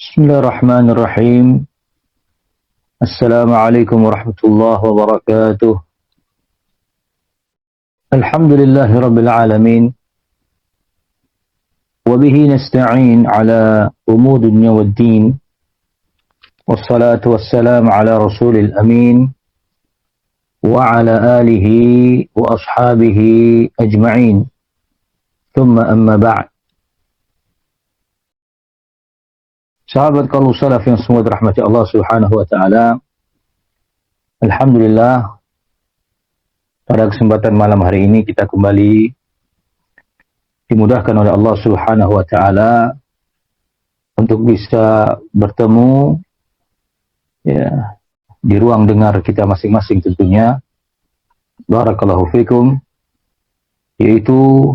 بسم الله الرحمن الرحيم. السلام عليكم ورحمة الله وبركاته. الحمد لله رب العالمين، وبه نستعين على أمور الدنيا والدين، والصلاة والسلام على رسول الأمين وعلى آله وأصحابه أجمعين، ثم أما بعد. Sahabat kalau salaf yang semua dirahmati Allah Subhanahu wa taala. Alhamdulillah, pada kesempatan malam hari ini kita kembali dimudahkan oleh Allah Subhanahu wa taala untuk bisa bertemu ya di ruang dengar kita masing-masing tentunya. Barakallahu fikum, yaitu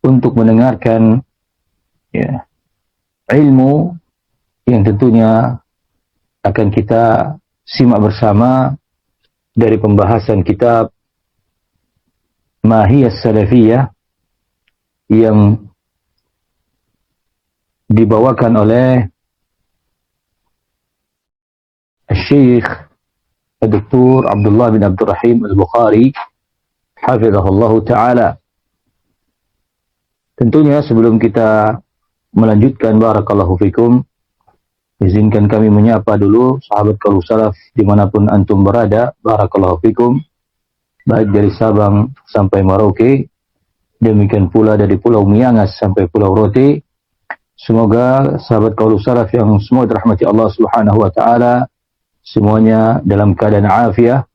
untuk mendengarkan ya ilmu yang tentunya akan kita simak bersama dari pembahasan kitab Mahiyas Salafiyah yang dibawakan oleh Syekh Dr. Abdullah bin Abdul Rahim Al-Bukhari hafizahullah ta'ala. Tentunya sebelum kita melanjutkan, barakallahu fikum, izinkan kami menyapa dulu sahabat kaul salaf dimanapun antum berada, barakallahu fikum, baik dari Sabang sampai Merauke, demikian pula dari Pulau Miangas sampai Pulau Rote. Semoga sahabat kaul salaf yang semua dirahmati Allah Subhanahu wa taala semuanya dalam keadaan afiah,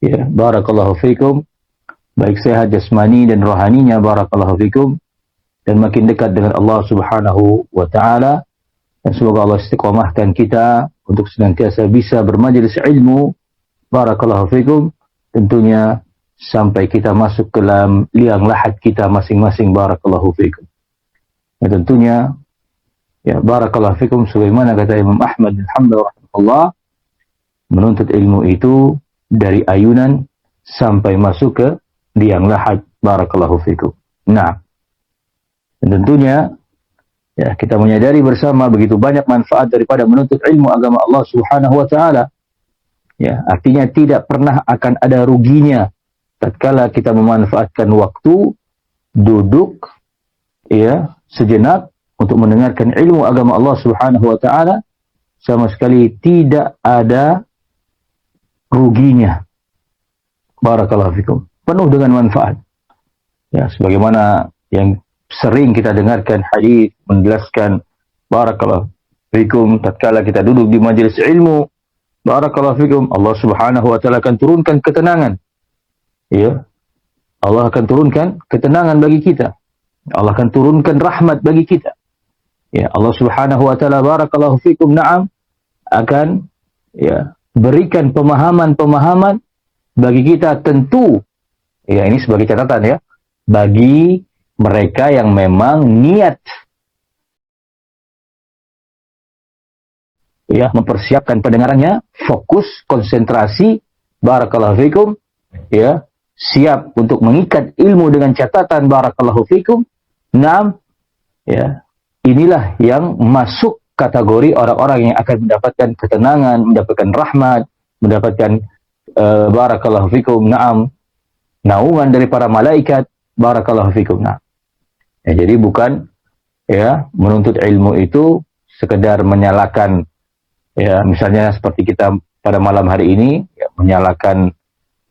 ya, barakallahu fikum, baik sehat jasmani dan rohaninya, barakallahu fikum, dan makin dekat dengan Allah Subhanahu wa taala. Dan semoga Allah istiqomahkan kita untuk senantiasa bisa bermajelis ilmu, barakallahu fikum, tentunya sampai kita masuk ke dalam liang lahat kita masing-masing, barakallahu fikum. Dan tentunya ya barakallahu fikum, sebagaimana kata Imam Ahmad bin Hanbal rahimahullah, menuntut ilmu itu dari ayunan sampai masuk ke liang lahat, barakallahu fikum. Nah, dan tentunya ya kita menyadari bersama begitu banyak manfaat daripada menuntut ilmu agama Allah Subhanahu wa taala. Ya, artinya tidak pernah akan ada ruginya tatkala kita memanfaatkan waktu duduk ya sejenak untuk mendengarkan ilmu agama Allah Subhanahu wa taala, sama sekali tidak ada ruginya. Barakallahu fikum. Penuh dengan manfaat. Ya, sebagaimana yang sering kita dengarkan hadis menjelaskan, barakallahu fikum, tatkala kita duduk di majelis ilmu, barakallahu fikum, Allah Subhanahu wa taala akan turunkan ketenangan. Ya. Allah akan turunkan ketenangan bagi kita. Allah akan turunkan rahmat bagi kita. Ya, Allah Subhanahu wa taala, barakallahu fikum, na'am, akan ya berikan pemahaman-pemahaman bagi kita, tentu ya ini sebagai catatan ya, bagi mereka yang memang niat ya mempersiapkan pendengarannya, fokus, konsentrasi, barakallahu fikum, ya, siap untuk mengikat ilmu dengan catatan, barakallahu fikum. Naam, ya, inilah yang masuk kategori orang-orang yang akan mendapatkan ketenangan, mendapatkan rahmat, mendapatkan barakallahu fikum, naam, naungan dari para malaikat, barakallahu fikum. Nah, ya, jadi bukan ya menuntut ilmu itu sekedar menyalakan ya misalnya seperti kita pada malam hari ini ya, menyalakan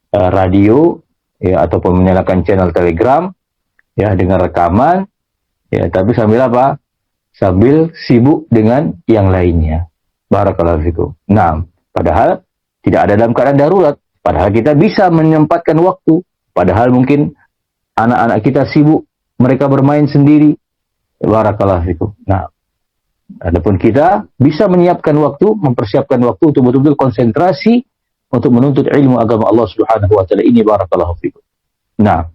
radio ya ataupun menyalakan channel Telegram ya dengan rekaman ya, tapi sambil apa? Sambil sibuk dengan yang lainnya. Barakallahu fikum. Nah, padahal tidak ada dalam keadaan darurat, padahal kita bisa menyempatkan waktu, padahal mungkin anak-anak kita sibuk, mereka bermain sendiri. Barakallahu fikum. Nah, adapun kita bisa menyiapkan waktu, mempersiapkan waktu untuk betul-betul konsentrasi untuk menuntut ilmu agama Allah Subhanahu wa taala ini, barakallahu fikum. Nah,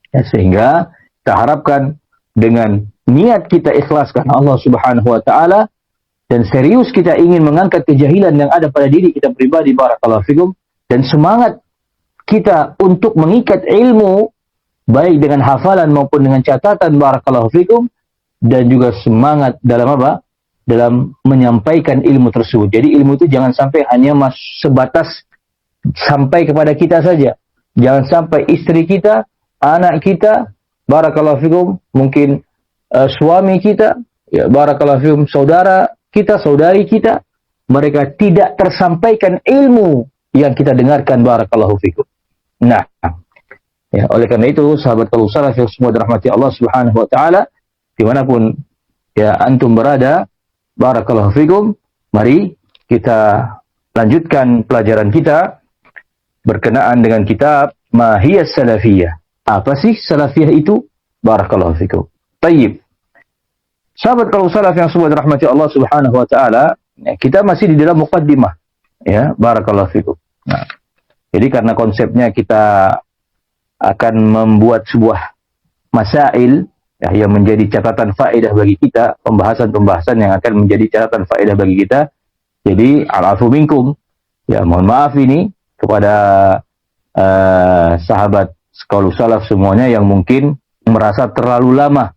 ya, sehingga kita harapkan dengan niat kita ikhlas karena Allah Subhanahu wa taala dan serius kita ingin mengangkat kejahilan yang ada pada diri kita pribadi, barakallahu fikum, dan semangat kita untuk mengikat ilmu baik dengan hafalan maupun dengan catatan, barakallahu fikum, dan juga semangat dalam apa? dalam menyampaikan ilmu tersebut. Jadi ilmu itu jangan sampai hanya sebatas sampai kepada kita saja. Jangan sampai istri kita, anak kita, barakallahu fikum, mungkin suami kita, ya barakallahu fikum, saudara kita, saudari kita, mereka tidak tersampaikan ilmu yang kita dengarkan, barakallahu fikum. Nah, ya, oleh karena itu sahabat kalau salaf yang semua dirahmati Allah Subhanahu wa taala, dimanapun ya antum berada, barakallahu fikum, mari kita lanjutkan pelajaran kita berkenaan dengan kitab Mahiyas Salafiyah. Apa sih salafiyah itu? Barakallahu fikum. Tayyib. Sahabat kalau salaf yang semua dirahmati Allah Subhanahu wa taala, ya, kita masih di dalam muqaddimah. Ya, barakallahu fikum. Nah, jadi karena konsepnya kita akan membuat sebuah masail ya, yang menjadi catatan faedah bagi kita, pembahasan-pembahasan yang akan menjadi catatan faedah bagi kita. Jadi, al-afu minkum. Ya, mohon maaf ini kepada sahabat qaulus salaf semuanya yang mungkin merasa terlalu lama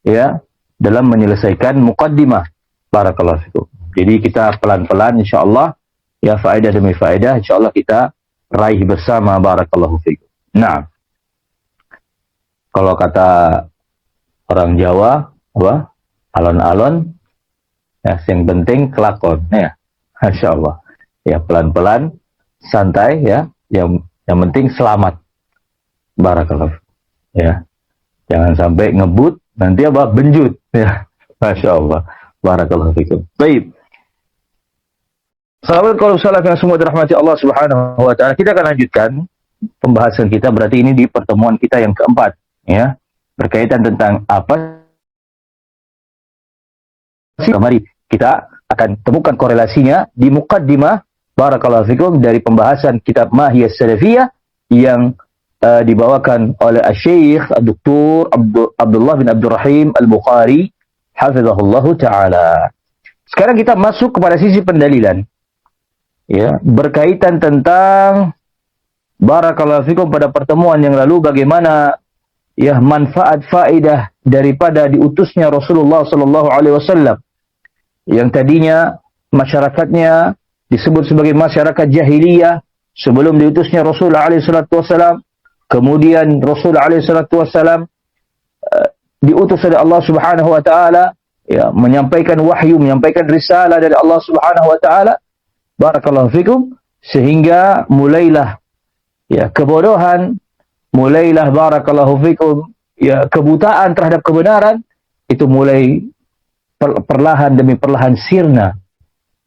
ya dalam menyelesaikan muqaddimah. Barakallahu fikum. Jadi kita pelan-pelan insyaallah ya, faedah demi faedah insyaallah kita raih bersama, barakallahu fikum. Nah, kalau kata orang Jawa, apa? Alon-alon, ya, yang penting kelakon, ya, Masya Allah. Ya, pelan-pelan, santai, ya, yang penting selamat. Barakallahu. Ya, jangan sampai ngebut, nanti apa? Benjut, ya, Masya Allah. Barakallahu fikum. Baik. Sahabat kalau salaf yang semua dirahmati Allah Subhanahu wa taala, kita akan lanjutkan pembahasan kita, berarti ini di pertemuan kita yang keempat, ya, berkaitan tentang apa sih? Mari kita akan temukan korelasinya di muqaddimah, barakallahu fikum, dari pembahasan kitab Mahiyas Salafiyah yang dibawakan oleh Syekh Dr. Abdullah bin Abdurrahim Al-Bukhari hafizahullahu taala. Sekarang kita masuk kepada sisi pendalilan, ya, berkaitan tentang barakallahu fikum pada pertemuan yang lalu bagaimana ya manfaat faedah daripada diutusnya Rasulullah sallallahu alaihi wasallam yang tadinya masyarakatnya disebut sebagai masyarakat jahiliyah sebelum diutusnya Rasulullah alaihi salatu wasallam. Kemudian Rasulullah alaihi salatu wasallam diutus oleh Allah Subhanahu wa taala ya, menyampaikan wahyu, menyampaikan risalah dari Allah Subhanahu wa taala. Barakallahu fikum, sehingga mulailah ya kebodohan, mulailah barakallahu fikum ya kebutaan terhadap kebenaran itu mulai perlahan demi perlahan sirna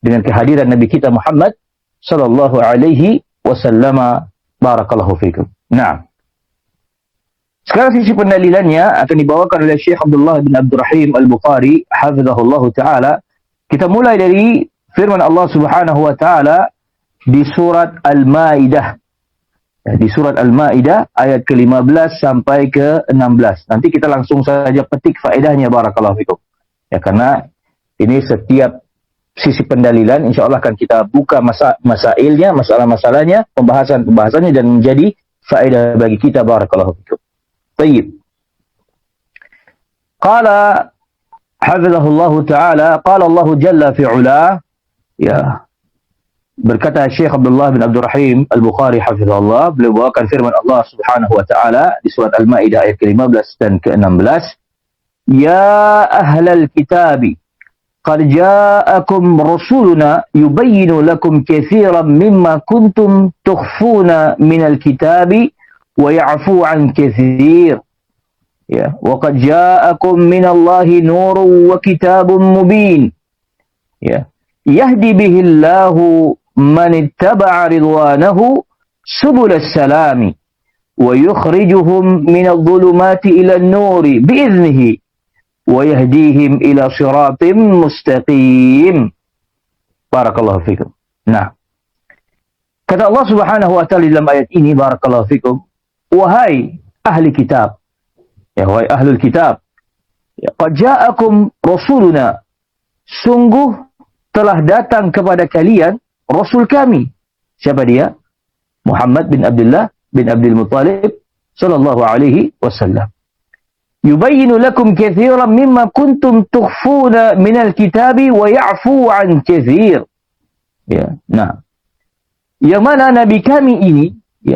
dengan kehadiran Nabi kita Muhammad sallallahu alaihi wasallam. Barakallahu fikum. Nah, sekarang sisi pendalilannya akan dibawakan oleh Syekh Abdullah bin Abdurrahim Al-Bukhari hafizahullahu taala. Kita mulai dari firman Allah Subhanahu wa taala di surat Al-Maidah. Di surat Al-Maidah ayat ke-15 sampai ke-16. Nanti kita langsung saja petik faedahnya, barakallahu fikum. Ya, karena ini setiap sisi pendalilan insyaallah akan kita buka masailnya, masalah-masalahnya, pembahasan-pembahasannya dan menjadi faedah bagi kita, barakallahu fikum. Baik. Qala hafizahullahu taala, qala Allah jalla fi 'ula. Ya, berkata Syekh Abdullah bin Abdurrahim Al-Bukhari hafizahullah, beliau bawakan firman Allah Subhanahu wa taala di surat Al-Maidah ayat ke-15 dan ke-16, ya ahlal kitabi qad ja'akum rasuluna yubayyinu lakum katsiran mimma kuntum tukhfuna minal kitabi wa ya'fu 'an katsir. Ya, wa qad ja'akum minallahi nurun wa kitabun mubin. Ya, yahdi bihillahu man ittaba'a ridwanahu subul as-salami wa yukhrijuhum minadh dhulumati ila an-nuri bi'idhnihi wa yahdihim ila siratim mustaqim. Barakallahu fikum. Nah, kata Allah Subhanahu wa taala dalam ayat ini, barakallahu fikum, wahai ahli kitab, ya wahai ahlul kitab, ya qad ja'akum rasuluna, sungguh telah datang kepada kalian Rasul kami. Siapa dia? Muhammad bin Abdullah bin Abdul Muttalib sallallahu alaihi wasallam. yubayyinu lakum katsiran mimma kuntum tukhfuna minal kitabi wa ya'fu 'an katsir. Ya, nah, yang mana nabi kami ini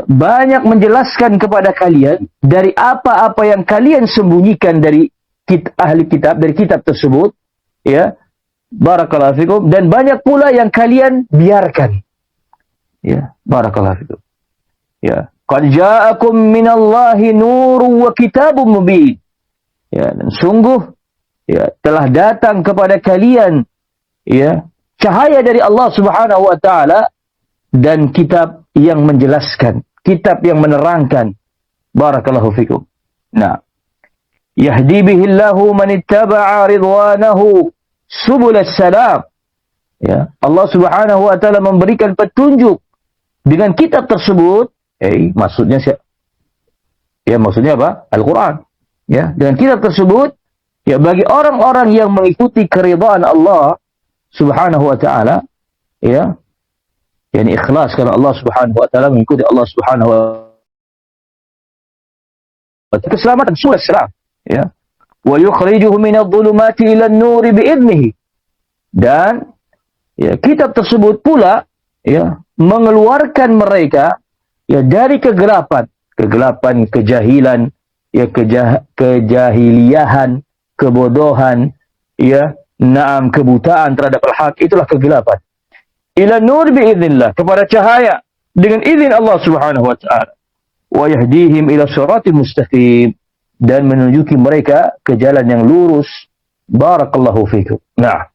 banyak menjelaskan kepada kalian dari apa-apa yang kalian sembunyikan dari ahli kitab, dari kitab tersebut, ya, barakallahu fikum, dan banyak pula yang kalian biarkan. Ya, barakallahu fikum. Ya, qad ja'akum minallahi nurun wa kitabun mubin. Ya, dan sungguh ya telah datang kepada kalian ya cahaya dari Allah Subhanahu wa taala dan kitab yang menjelaskan, kitab yang menerangkan. Barakallahu fikum. Nah, yahdi bihillahu man ittaba'a ridwanahu subulas salam. Ya, Allah Subhanahu wa taala memberikan petunjuk dengan kitab tersebut. Maksudnya ya, maksudnya apa? Al-Qur'an. Ya, dengan kitab tersebut ya bagi orang-orang yang mengikuti keridhaan Allah Subhanahu wa taala, ya, yakni ikhlas karena Allah Subhanahu wa taala, mengikuti Allah Subhanahu wa taala, keselamatan subulas salam, ya. Wa yukhrijuhum minadh-dhulumati ila an-nuri bi'idnihi. Dan ya kitab tersebut pula ya mengeluarkan mereka ya dari kegelapan, kejahilan, ya kejahiliahan, kebodohan, ya, naam, kebutaan terhadap al-haq, itulah kegelapan. Ila nur biiznillah, kepada cahaya dengan izin Allah Subhanahu wa taala. Wa yahdihim ila siratal mustaqim, dan menunjuki mereka ke jalan yang lurus. Barakallahu fikum. Nah,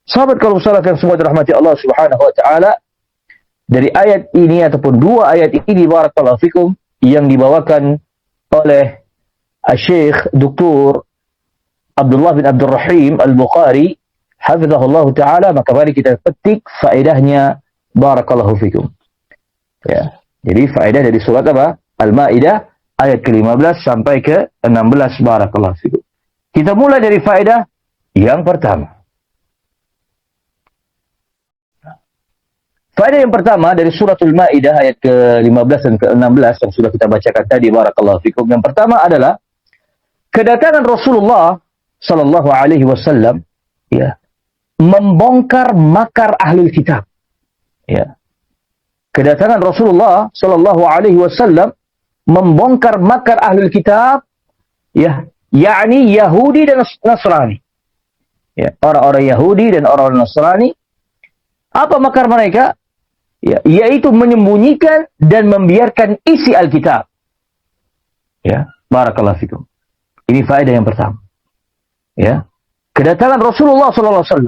sahabat kalau salat yang semua dirahmati Allah Subhanahu wa taala, dari ayat ini ataupun dua ayat ini barakallahu fikum yang dibawakan oleh Syekh Dr. Abdullah bin Abdul Rahim Al-Bukhari hafizahullah ta'ala, maka mari kita petik faedahnya. Barakallahu fikum. Ya, jadi faedah dari surat apa? Al-Maidah ayat ke-15 sampai ke-16. Barakallahu fikum. Kita mulai dari faedah yang pertama. Faedah yang pertama dari suratul Maidah ayat ke-15 dan ke-16 yang sudah kita bacakan tadi. Barakallahu fikum. Yang pertama adalah kedatangan Rasulullah sallallahu alaihi wasallam ya membongkar makar ahlul kitab. Ya. Kedatangan Rasulullah sallallahu alaihi wasallam membongkar makar ahlul kitab, ya, yakni Yahudi dan Nasrani. Ya, orang-orang Yahudi dan orang-orang Nasrani. Apa makar mereka? Ya, yaitu menyembunyikan dan membiarkan isi Alkitab. Ya, barakallahu fikum. Ini faedah yang pertama. Ya, kedatangan Rasulullah SAW.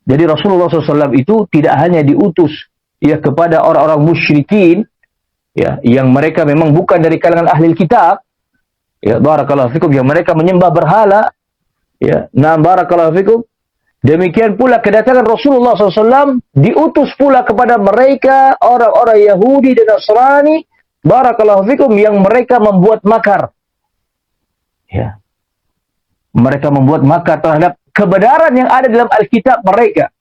Jadi Rasulullah SAW itu tidak hanya diutus ya kepada orang-orang musyrikin, ya, yang mereka memang bukan dari kalangan ahli kitab. Ya, barakallahu fikum, yang mereka menyembah berhala. Ya, nah, barakallahu fikum. Demikian pula kedatangan Rasulullah SAW diutus pula kepada mereka orang-orang Yahudi dan Nasrani, barakallahu fikum, yang mereka membuat makar. Ya. Mereka membuat makar terhadap kebenaran yang ada dalam Alkitab mereka.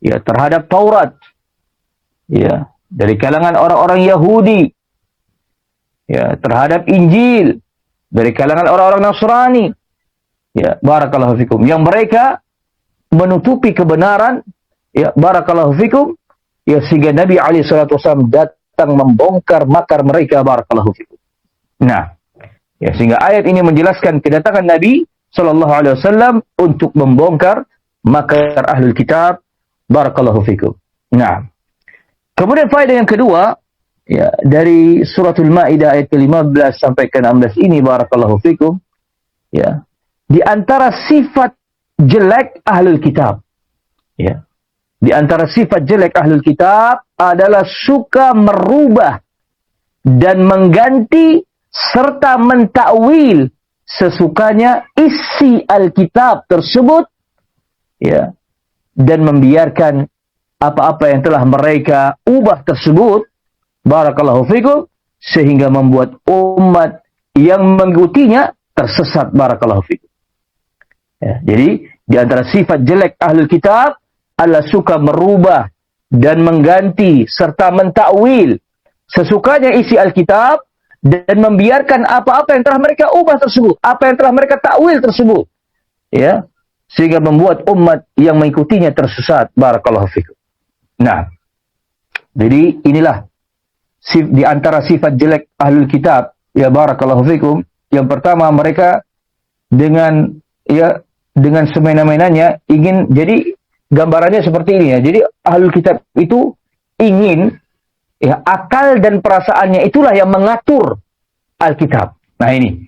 Ya, terhadap Taurat. Ya, dari kalangan orang-orang Yahudi. Ya, terhadap Injil dari kalangan orang-orang Nasrani. Ya, barakallahu fikum, yang mereka menutupi kebenaran, ya, barakallahu fikum, ya, sehingga Nabi alaihi salatu wasallam datang membongkar makar mereka. Barakallahu fikum. Nah, ya, sehingga ayat ini menjelaskan kedatangan Nabi sallallahu alaihi wasallam untuk membongkar makar ahlul kitab. Barakallahu fikum. Nah, kemudian faedah yang kedua, ya, dari suratul Maidah ayat ke-15 sampai ke-16 ini, barakallahu fikum, ya, di antara sifat jelek ahlul kitab, ya, di antara sifat jelek ahlul kitab adalah suka merubah dan mengganti serta mentakwil sesukanya isi Alkitab tersebut, ya, dan membiarkan apa-apa yang telah mereka ubah tersebut. Barakallahu fikum, sehingga membuat umat yang mengikutinya tersesat. Barakallahu fikum. Ya, jadi di antara sifat jelek ahlul kitab adalah suka merubah dan mengganti serta mentakwil sesukanya isi Alkitab, dan membiarkan apa-apa yang telah mereka ubah tersebut, apa yang telah mereka takwil tersebut, ya, sehingga membuat umat yang mengikutinya tersesat. Barakallahu fikum. Nah, jadi inilah di antara sifat jelek ahlul kitab, ya, barakallahu fikum. Yang pertama, mereka dengan semena-menanya ingin, jadi gambarannya seperti ini ya. Jadi ahlul kitab itu ingin, ya, akal dan perasaannya itulah yang mengatur Alkitab. Nah ini,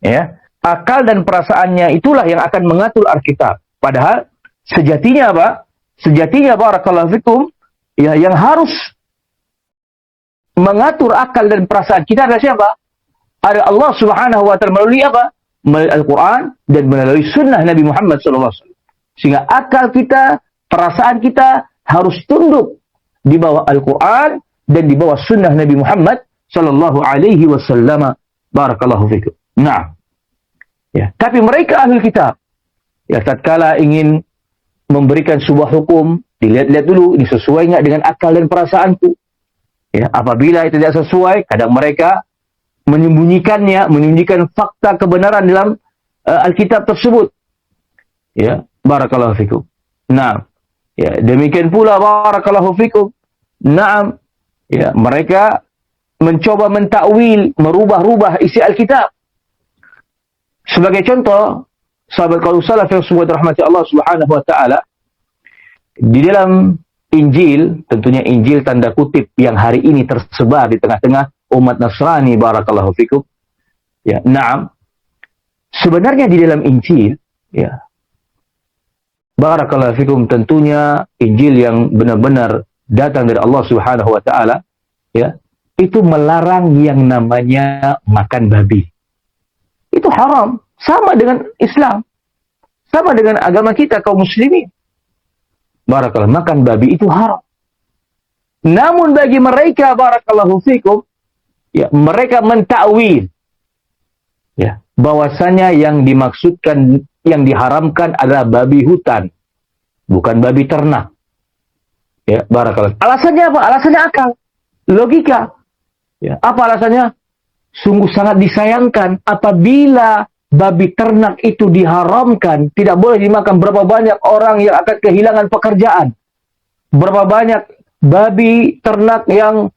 ya, akal dan perasaannya itulah yang akan mengatur Alkitab. Padahal sejatinya apa? Sejatinya barakallahu fikum, ya, yang harus mengatur akal dan perasaan kita adalah siapa? Ada Allah Subhanahu wa taala melalui apa? Melalui Al-Quran dan melalui sunnah Nabi Muhammad SAW. Sehingga akal kita, perasaan kita harus tunduk di bawah Al-Quran dan di bawah sunnah Nabi Muhammad sallallahu alaihi wasallam. Barakallahu fikum. Nah, ya, tapi mereka ahli kitab, ya, tatkala ingin memberikan sebuah hukum, dilihat-lihat dulu ini sesuai nggak dengan akal dan perasaanku. Ya, apabila itu tidak sesuai, kadang mereka menyembunyikan fakta kebenaran dalam Alkitab tersebut. Ya, barakallahu fikum. Nah, ya, demikian pula barakallahu fikum. Naam, ya, mereka mencoba mentakwil, merubah-rubah isi Alkitab. Sebagai contoh, sahabat kaum salaf yang semua dirahmati Allah Subhanahu wa taala, di dalam Injil, tentunya Injil tanda kutip yang hari ini tersebar di tengah-tengah umat Nasrani, barakallahu fikum. Ya, naam. Sebenarnya di dalam Injil, ya, barakallahu fikum, tentunya Injil yang benar-benar datang dari Allah Subhanahu wa taala, ya, itu melarang yang namanya makan babi. Itu haram, sama dengan Islam. Sama dengan agama kita kaum muslimin. Barakallahu, makan babi itu haram. Namun bagi mereka, barakallahu fikum, ya, mereka mentakwil, ya, bahwasanya yang dimaksudkan, yang diharamkan adalah babi hutan, bukan babi ternak. Ya, barakallahu. Alasannya apa? Alasannya akal, logika. Ya, apa alasannya? Sungguh sangat disayangkan apabila babi ternak itu diharamkan, tidak boleh dimakan. Berapa banyak orang yang akan kehilangan pekerjaan? Berapa banyak babi ternak yang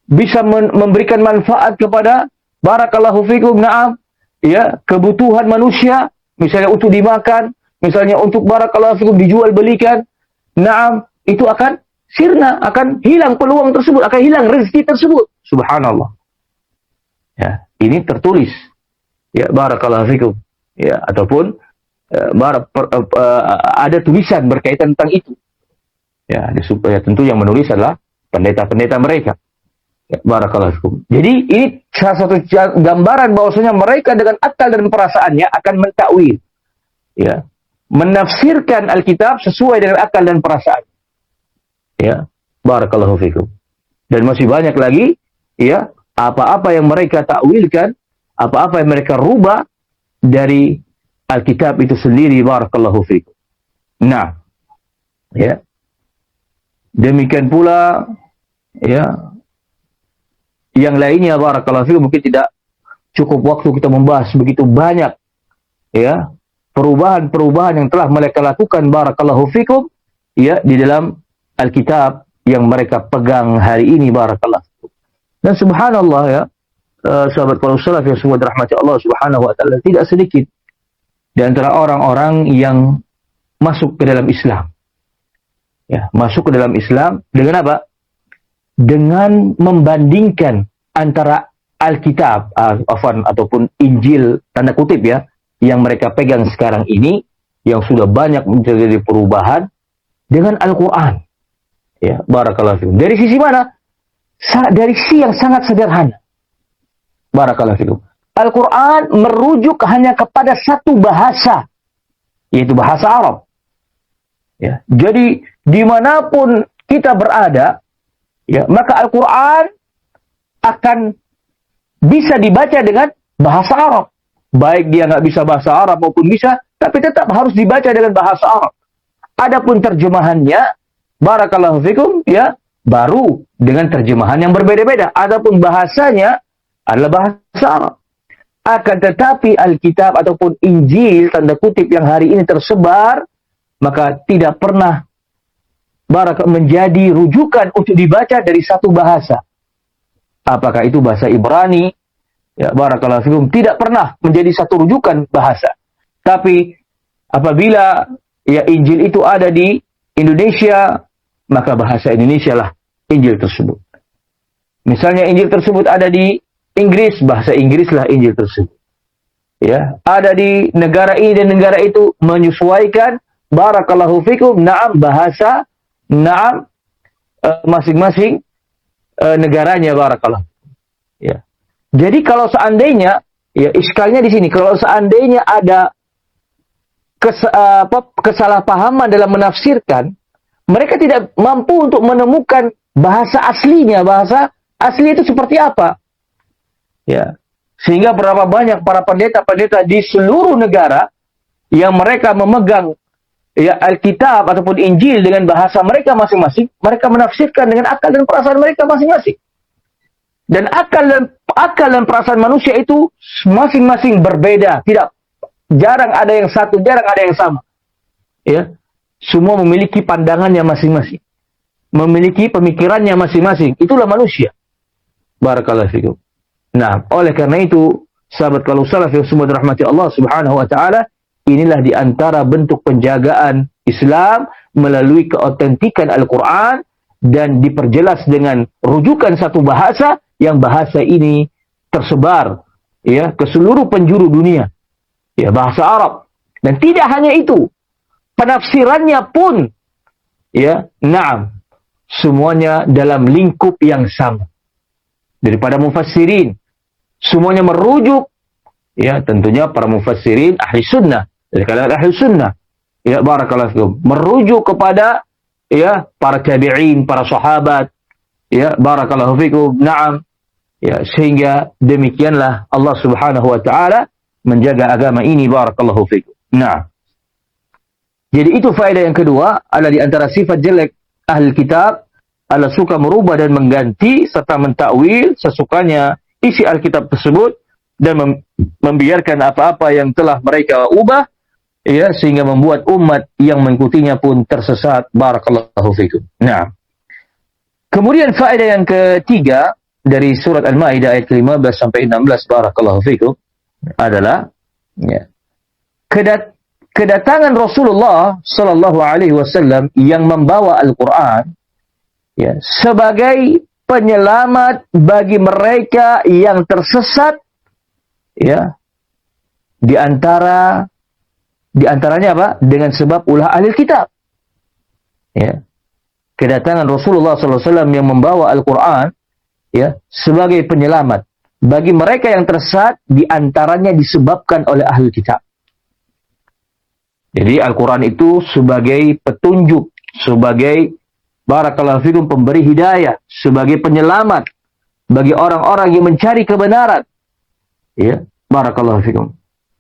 bisa memberikan manfaat kepada barakallahu fikum, na'am, ya, kebutuhan manusia, misalnya untuk dimakan, misalnya untuk barakallahu fikum dijual belikan, na'am, itu akan sirna, akan hilang peluang tersebut, akan hilang rezeki tersebut. Subhanallah. Ya, ini tertulis, ya, barakallahu fikum, ya, ataupun ada tulisan berkaitan tentang itu. Ya, tentu yang menulis adalah pendeta-pendeta mereka. Ya, barakallahu fikum. Jadi ini salah satu gambaran bahwasanya mereka dengan akal dan perasaannya akan mentakwil, ya, menafsirkan Alkitab sesuai dengan akal dan perasaan. Ya, barakallahu fikum. Dan masih banyak lagi, ya, apa-apa yang mereka takwilkan, apa-apa yang mereka rubah dari Alkitab itu sendiri, barakallahu fikum. Nah, ya, demikian pula, ya, yang lainnya, barakallahu fikum, mungkin tidak cukup waktu kita membahas begitu banyak, ya, perubahan-perubahan yang telah mereka lakukan, barakallahu fikum, ya, di dalam Alkitab yang mereka pegang hari ini, barakallahu fikum. Dan subhanallah, ya, sahabat kaum salaf yang semua dirahmati Allah Subhanahu wa taala, tidak sedikit di antara orang-orang yang masuk ke dalam Islam. Ya, masuk ke dalam Islam dengan apa? Dengan membandingkan antara Alkitab, ataupun Injil, tanda kutip, ya, yang mereka pegang sekarang ini, yang sudah banyak menjadi perubahan, dengan Al-Quran. Ya, barakallahu fikum. Dari sisi mana? Dari sisi yang sangat sederhana. Barakallahu fikum. Al-Quran merujuk hanya kepada satu bahasa, yaitu bahasa Arab. Ya, jadi dimanapun kita berada, ya, maka Al-Quran akan bisa dibaca dengan bahasa Arab. Baik dia nggak bisa bahasa Arab maupun bisa, tapi tetap harus dibaca dengan bahasa Arab. Adapun terjemahannya, barakallahu fikum, ya, baru dengan terjemahan yang berbeda-beda. Adapun bahasanya, adalah bahasa Arab. Akan tetapi Alkitab ataupun Injil, tanda kutip, yang hari ini tersebar, maka tidak pernah menjadi rujukan untuk dibaca dari satu bahasa. Apakah itu bahasa Ibrani? Ya, barakallahu fikum, tidak pernah menjadi satu rujukan bahasa. Tapi apabila ya Injil itu ada di Indonesia, maka bahasa Indonesia lah Injil tersebut. Misalnya Injil tersebut ada di Inggris, bahasa Inggris lah Injil tersebut. Ya, ada di negara ini dan negara itu, menyesuaikan barakallahu fikum, na'am, bahasa, na'am, masing-masing negaranya, barakallahu. Ya. Jadi kalau seandainya, ya iskalnya di sini, kalau seandainya ada kesalahpahaman dalam menafsirkan, mereka tidak mampu untuk menemukan bahasa aslinya, bahasa asli itu seperti apa. Ya. Sehingga berapa banyak para pendeta-pendeta di seluruh negara yang mereka memegang ya Alkitab ataupun Injil dengan bahasa mereka masing-masing, mereka menafsirkan dengan akal dan perasaan mereka masing-masing. Dan akal dan perasaan manusia itu masing-masing berbeda, tidak, jarang ada yang satu, jarang ada yang sama. Ya. Semua memiliki pandangannya masing-masing, memiliki pemikirannya masing-masing. Itulah manusia. Barakallahu fikum. Nah, oleh karena itu, sahabat kalau salaf yang semua dirahmati Allah Subhanahu wa taala, inilah di antara bentuk penjagaan Islam melalui keautentikan Al-Qur'an dan diperjelas dengan rujukan satu bahasa, yang bahasa ini tersebar ya ke seluruh penjuru dunia. Ya, bahasa Arab. Dan tidak hanya itu, penafsirannya pun ya, na'am, semuanya dalam lingkup yang sama. Daripada mufassirin, semuanya merujuk ya, tentunya para mufassirin ahli sunnah, dari kalangan ahli sunnah, ya barakallahu fikum, merujuk kepada ya para tabi'in, para sahabat, ya barakallahu fikum, na'am, ya, sehingga demikianlah Allah Subhanahu wa taala menjaga agama ini, barakallahu fikum. Nah, jadi itu faedah yang kedua, adalah di antara sifat jelek ahli kitab adalah suka merubah dan mengganti serta mentakwil sesukanya isi Alkitab tersebut, dan membiarkan apa-apa yang telah mereka ubah ya, sehingga membuat umat yang mengikutinya pun tersesat, barakallahu fikum. Nah, kemudian faedah yang ketiga dari surat Al-Maidah ayat ke-15 sampai 16, barakallahu fikum, adalah ya, kedatangan Rasulullah sallallahu alaihi wasallam yang membawa Al-Qur'an ya, sebagai penyelamat bagi mereka yang tersesat ya, di antaranya apa? Dengan sebab ulah ahli kitab. Ya. Kedatangan Rasulullah sallallahu alaihi wasallam yang membawa Al-Qur'an ya, sebagai penyelamat bagi mereka yang tersesat, di antaranya disebabkan oleh ahli kitab. Jadi Al-Qur'an itu sebagai petunjuk, sebagai barakallahu fikum pemberi hidayah, sebagai penyelamat bagi orang-orang yang mencari kebenaran. Ya, barakallahu fikum.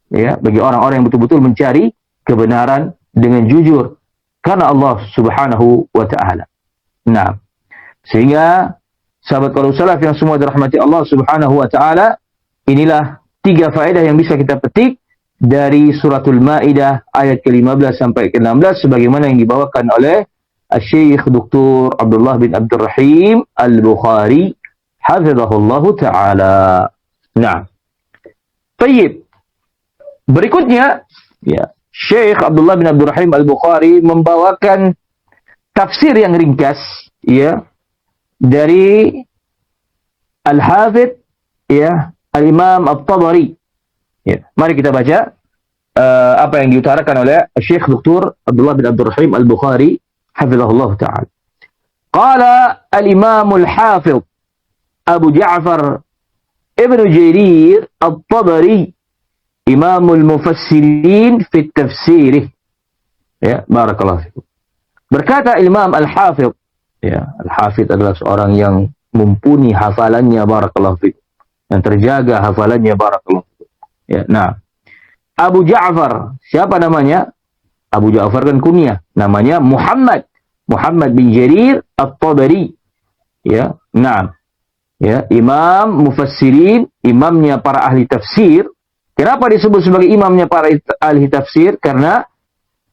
Ya, bagi orang-orang yang betul-betul mencari kebenaran dengan jujur karena Allah Subhanahu wa taala. Nah, sehingga sahabat kalau salaf yang semua dirahmati Allah Subhanahu wa taala, inilah 3 faedah yang bisa kita petik dari suratul Maidah ayat ke-15 sampai ke-16 sebagaimana yang dibawakan oleh Syekh Dr. Abdullah bin Abdul Rahim Al-Bukhari hafizahullahu taala. Nah, baik. Berikutnya ya, Syekh Abdullah bin Abdul Rahim Al-Bukhari membawakan tafsir yang ringkas ya dari Al-Hafidz ya Al-Imam At-Tabari. Ya, mari kita baca apa yang diutarakan oleh Syekh Dr. Abdullah bin Abdul Rahim Al-Bukhari hafizahullah ta'ala. Qala al-Imam al-Hafidh Abu Ja'far Ibn Jarir At-Tabari Imamul Mufassirin fi tafsirih. Ya, barakallahu fikum. Berkata Imam Al-Hafidh, ya, Al-Hafidh adalah seorang yang mumpuni hafalannya, barakallahu fikum, yang terjaga hafalannya, barakallahu fikum. Ya, nah, Abu Ja'far, siapa namanya? Abu Ja'far kan kunyah, namanya Muhammad bin Jarir At-Tabari. Ya, nah, Ya, imam mufassirin, imamnya para ahli tafsir. Kenapa disebut sebagai imamnya para ahli tafsir? Karena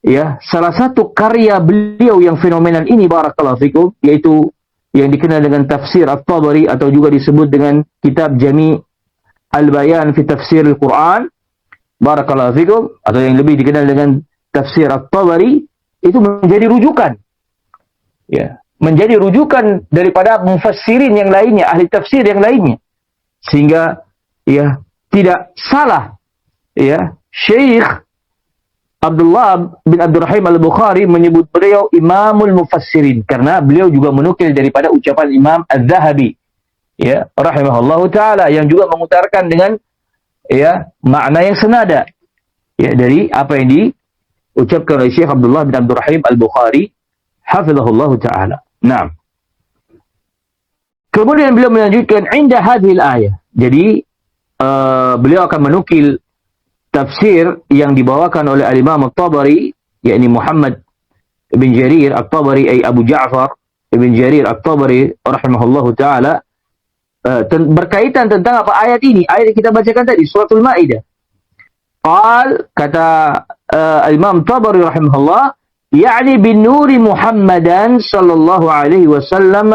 ya, salah satu karya beliau yang fenomenal ini barakallahu fikum, yaitu yang dikenal dengan tafsir At-Tabari atau juga disebut dengan kitab Jami' Al-Bayan fi Tafsir Al-Quran barakallahu fikum, atau yang lebih dikenal dengan tafsir At-Tabari, itu menjadi rujukan. Ya, menjadi rujukan daripada mufassirin yang lainnya, ahli tafsir yang lainnya. Sehingga ya tidak salah ya Syekh Abdullah bin Abdurrahim Al-Bukhari menyebut beliau Imamul Mufassirin karena beliau juga menukil daripada ucapan Imam Az-Zahabi ya rahimahullahu taala yang juga mengutarakan dengan ya makna yang senada ya dari apa yang diucapkan oleh Syekh Abdullah bin Abdurrahim Al-Bukhari hafizahullahu taala. Nah, kemudian beliau melanjutkan inda hadhil ayah. Jadi beliau akan menukil tafsir yang dibawakan oleh Al-Imam At-Tabari, yakni Muhammad bin Jarir At-Tabari, ay Abu Ja'far bin Jarir At-Tabari rahimahullahu taala, berkaitan tentang apa ayat ini, ayat yang kita bacakan tadi, suratul Maidah. Kata Al-Imam Tabari rahimahullah, يعني بالنور محمدا صلى الله عليه وسلم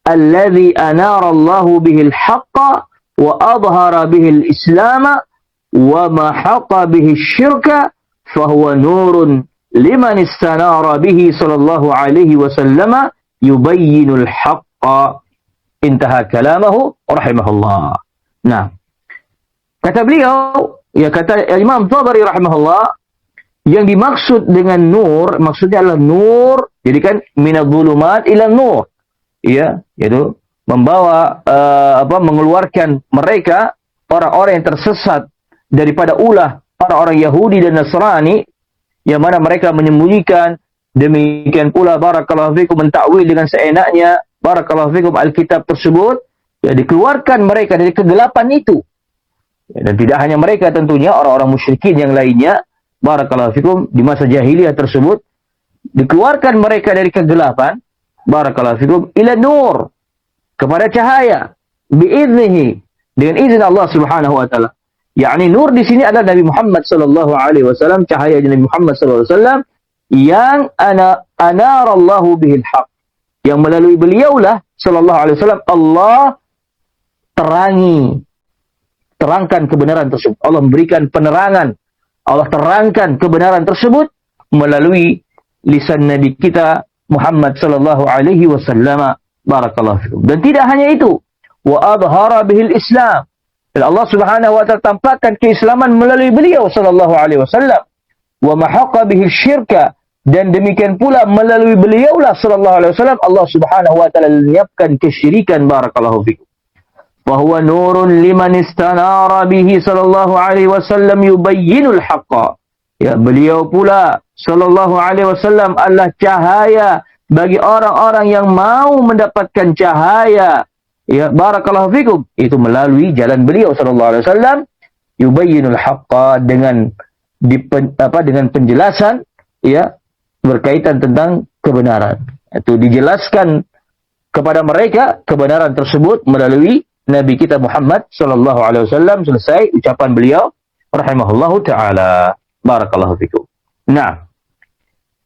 الذي أنار الله به الحق وأظهر به الإسلام ومحق به الشرك فهو نور لمن استنار به صلى الله عليه وسلم يبين الحق انتهى كلامه رحمه الله. Nah, kata beliau, ya kata Imam Tabari rahimahullah, yang dimaksud dengan nur, maksudnya adalah nur, jadi kan minadz-dzulumat ila nur. Ya, yaitu membawa mengeluarkan mereka orang-orang yang tersesat daripada ulah para orang Yahudi dan Nasrani yang mana mereka menyembunyikan, demikian pula barakallahu fikum mentakwil dengan seenaknya barakallahu fikum Alkitab tersebut, ya dikeluarkan mereka dari kegelapan itu. Ya, dan tidak hanya mereka, tentunya orang-orang musyrikin yang lainnya barakallahu fikum di masa jahiliyah tersebut, dikeluarkan mereka dari kegelapan barakallahu fikum ila nur, kepada cahaya, biiznihi, dengan izin Allah Subhanahu wa taala. Yakni nur di sini adalah Nabi Muhammad sallallahu alaihi wasallam, cahaya Nabi Muhammad sallallahu alaihi wasallam yang anarallahu bihil haq, yang melalui beliaulah sallallahu alaihi wasallam Allah terangkan kebenaran tersebut. Allah memberikan penerangan, Allah terangkan kebenaran tersebut melalui lisan Nabi kita Muhammad sallallahu alaihi wasallam barakallahu fikum. Dan tidak hanya itu, wa adhara bihil Islam. Dan Allah Subhanahu wa taala tampakkan keislaman melalui beliau sallallahu alaihi wasallam. Wa mahaqqa bihil syirka, dan demikian pula melalui beliaulah sallallahu alaihi wasallam Allah Subhanahu wa taala lenyapkan kesyirikan barakallahu fikum. Fahuwa nurun liman istanara bihi sallallahu alaihi wasallam yubayyinul haqqa. Ya, beliau pula sallallahu alaihi wasallam adalah cahaya bagi orang-orang yang mau mendapatkan cahaya. Ya, barakallahu fikum, itu melalui jalan beliau sallallahu alaihi wasallam yubayyinul haqqa, dengan dengan penjelasan ya berkaitan tentang kebenaran. Itu dijelaskan kepada mereka kebenaran tersebut melalui Nabi kita Muhammad sallallahu alaihi wasallam. Selesai ucapan beliau rahimahullahu taala. Barakallahu fikum. Nah,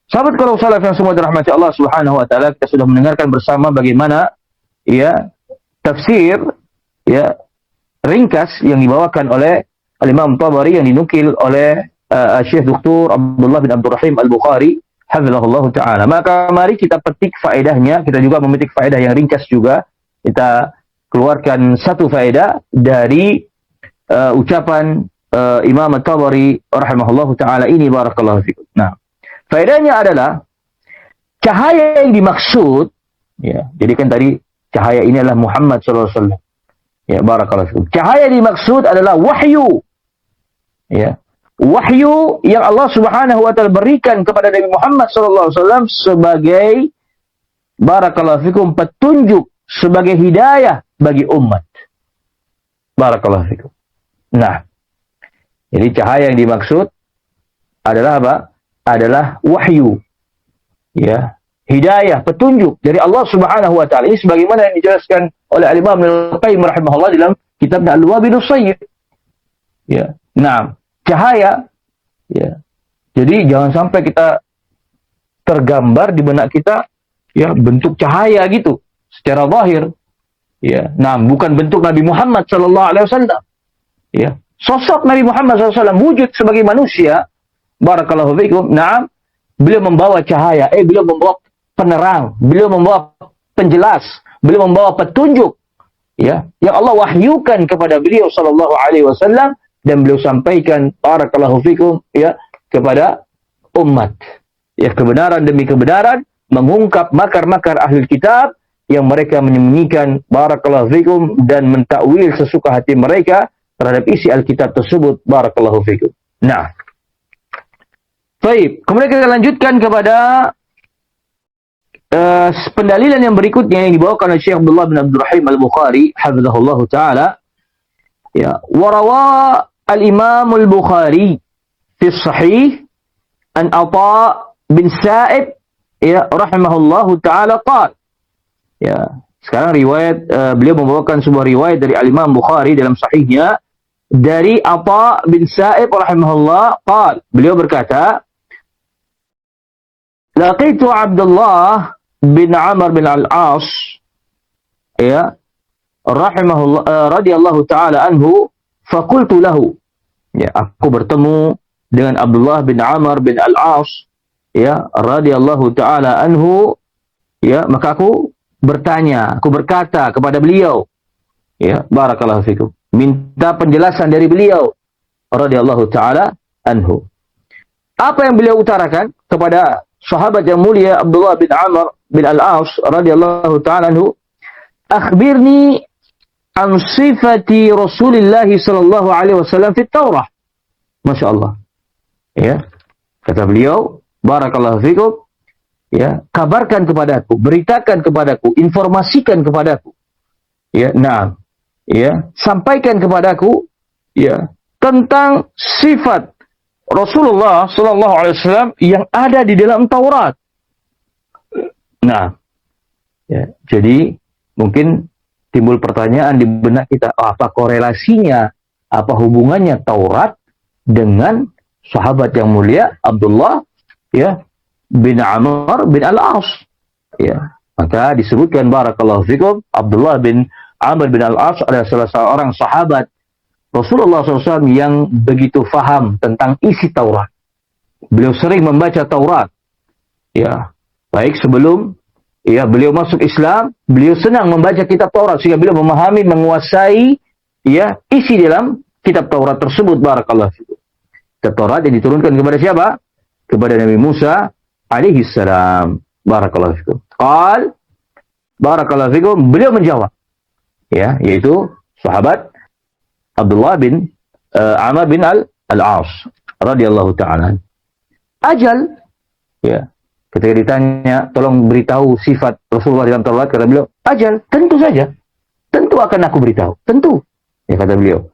sahabat kalau salaf yang semua dirahmati Allah Subhanahu wa taala, kita sudah mendengarkan bersama bagaimana ya tafsir ya ringkas yang dibawakan oleh Al-Imam Tabari yang dinukil oleh Syekh Dr. Abdullah bin Abdurrahim Al-Bukhari hafizahullahu taala. Maka mari kita petik faedahnya, kita juga memetik faedah yang ringkas juga. Kita keluarkan satu faedah dari ucapan Imam At-Tabari rahimahullahu taala ini barakallahu fikum. Nah, faedahnya adalah cahaya yang dimaksud ya. Jadi kan tadi cahaya ini adalah Muhammad sallallahu alaihi wasallam. Ya, barakallahu fikum. Cahaya yang dimaksud adalah wahyu. Ya. Wahyu yang Allah Subhanahu wa taala berikan kepada Nabi Muhammad sallallahu alaihi wasallam sebagai barakallahu fikum petunjuk, sebagai hidayah bagi umat. Barakallahu fikum. Nah, jadi cahaya yang dimaksud adalah apa? Adalah wahyu. Ya. hidayah, petunjuk dari Allah Subhanahu wa taala. Ini sebagaimana yang dijelaskan oleh Al-Imam Ibnu Qayyim rahimahullah dalam kitab Al-Wabilus Sayyib. Ya. Nah, cahaya ya. Jadi jangan sampai kita tergambar di benak kita ya bentuk cahaya gitu secara zahir. Ya. Nah, bukan bentuk Nabi Muhammad sallallahu alaihi wasallam. Ya. Sosok Nabi Muhammad SAW wujud sebagai manusia. Barakallahu fikum. Nah, beliau membawa cahaya, beliau membawa penerang, beliau membawa penjelas, beliau membawa petunjuk ya yang Allah wahyukan kepada beliau sallallahu alaihi wasallam dan beliau sampaikan barakallahu fikum ya kepada umat. Ya, kebenaran demi kebenaran, mengungkap makar-makar ahli kitab yang mereka menyembunyikan barakallahu fikum dan mentakwil sesuka hati mereka terhadap isi Alkitab tersebut. Barakallahu fikum. Nah, baik, kemudian kita lanjutkan kepada pendalilan yang berikutnya yang dibawakan oleh Syekh Abdullah bin Abdul Rahim Al-Bukhari hafizahullah taala. Ya, warawa al-Imam Al-Bukhari fi sahih an Atha bin Sa'ib ya rahimahullah taala qala. Ya, sekarang riwayat beliau membawakan sebuah riwayat dari Al-Imam Bukhari dalam sahihnya dari Atha bin Sa'ib rahimahullah qala. Beliau berkata, laqitu Abdullah bin Amr bin Al-As ya rahimahullah radhiyallahu taala anhu faqultu lahu, ya aku bertemu dengan Abdullah bin Amr bin Al-As ya radhiyallahu taala anhu, ya maka aku bertanya, aku berkata kepada beliau ya barakallahu fikum, minta penjelasan dari beliau radhiyallahu taala anhu. Apa yang beliau utarakan kepada sahabat yang mulia Abdullah bin Amr bin Al-As radhiyallahu ta'ala anhu, akhbirni an sifati Rasulullah sallallahu alaihi wasallam fi Taurah. Masya Allah. Ya, kata beliau, barakallahu fikum, ya, kabarkan kepadaku, beritakan kepadaku, informasikan kepadaku. Ya, nah, ya, sampaikan kepadaku ya tentang sifat Rasulullah sallallahu alaihi wasallam yang ada di dalam Taurat. Nah, ya, jadi mungkin timbul pertanyaan di benak kita, apa korelasinya, apa hubungannya Taurat dengan sahabat yang mulia Abdullah ya bin Amr bin Al-As. Ya, maka disebutkan barakallahu fikum, Abdullah bin Amr bin Al-As adalah salah seorang sahabat Rasulullah SAW yang begitu faham tentang isi Taurat. Beliau sering membaca Taurat. Ya, baik sebelum ya beliau masuk Islam, beliau senang membaca kitab Taurat sehingga beliau memahami, menguasai ya isi dalam kitab Taurat tersebut. Barakallahu fikum. Kitab Taurat yang diturunkan kepada siapa? Kepada Nabi Musa alaihi salam. Barakallahu fikum. Qal barakallahu fikum, beliau menjawab ya, yaitu sahabat Abdullah bin Amr bin Al-As radhiyallahu ta'ala. Ajal ya, ketika ditanya tolong beritahu sifat Rasulullah dalam Taurat, kata beliau, ajal, tentu saja, tentu akan aku beritahu, tentu. Ya, kata beliau,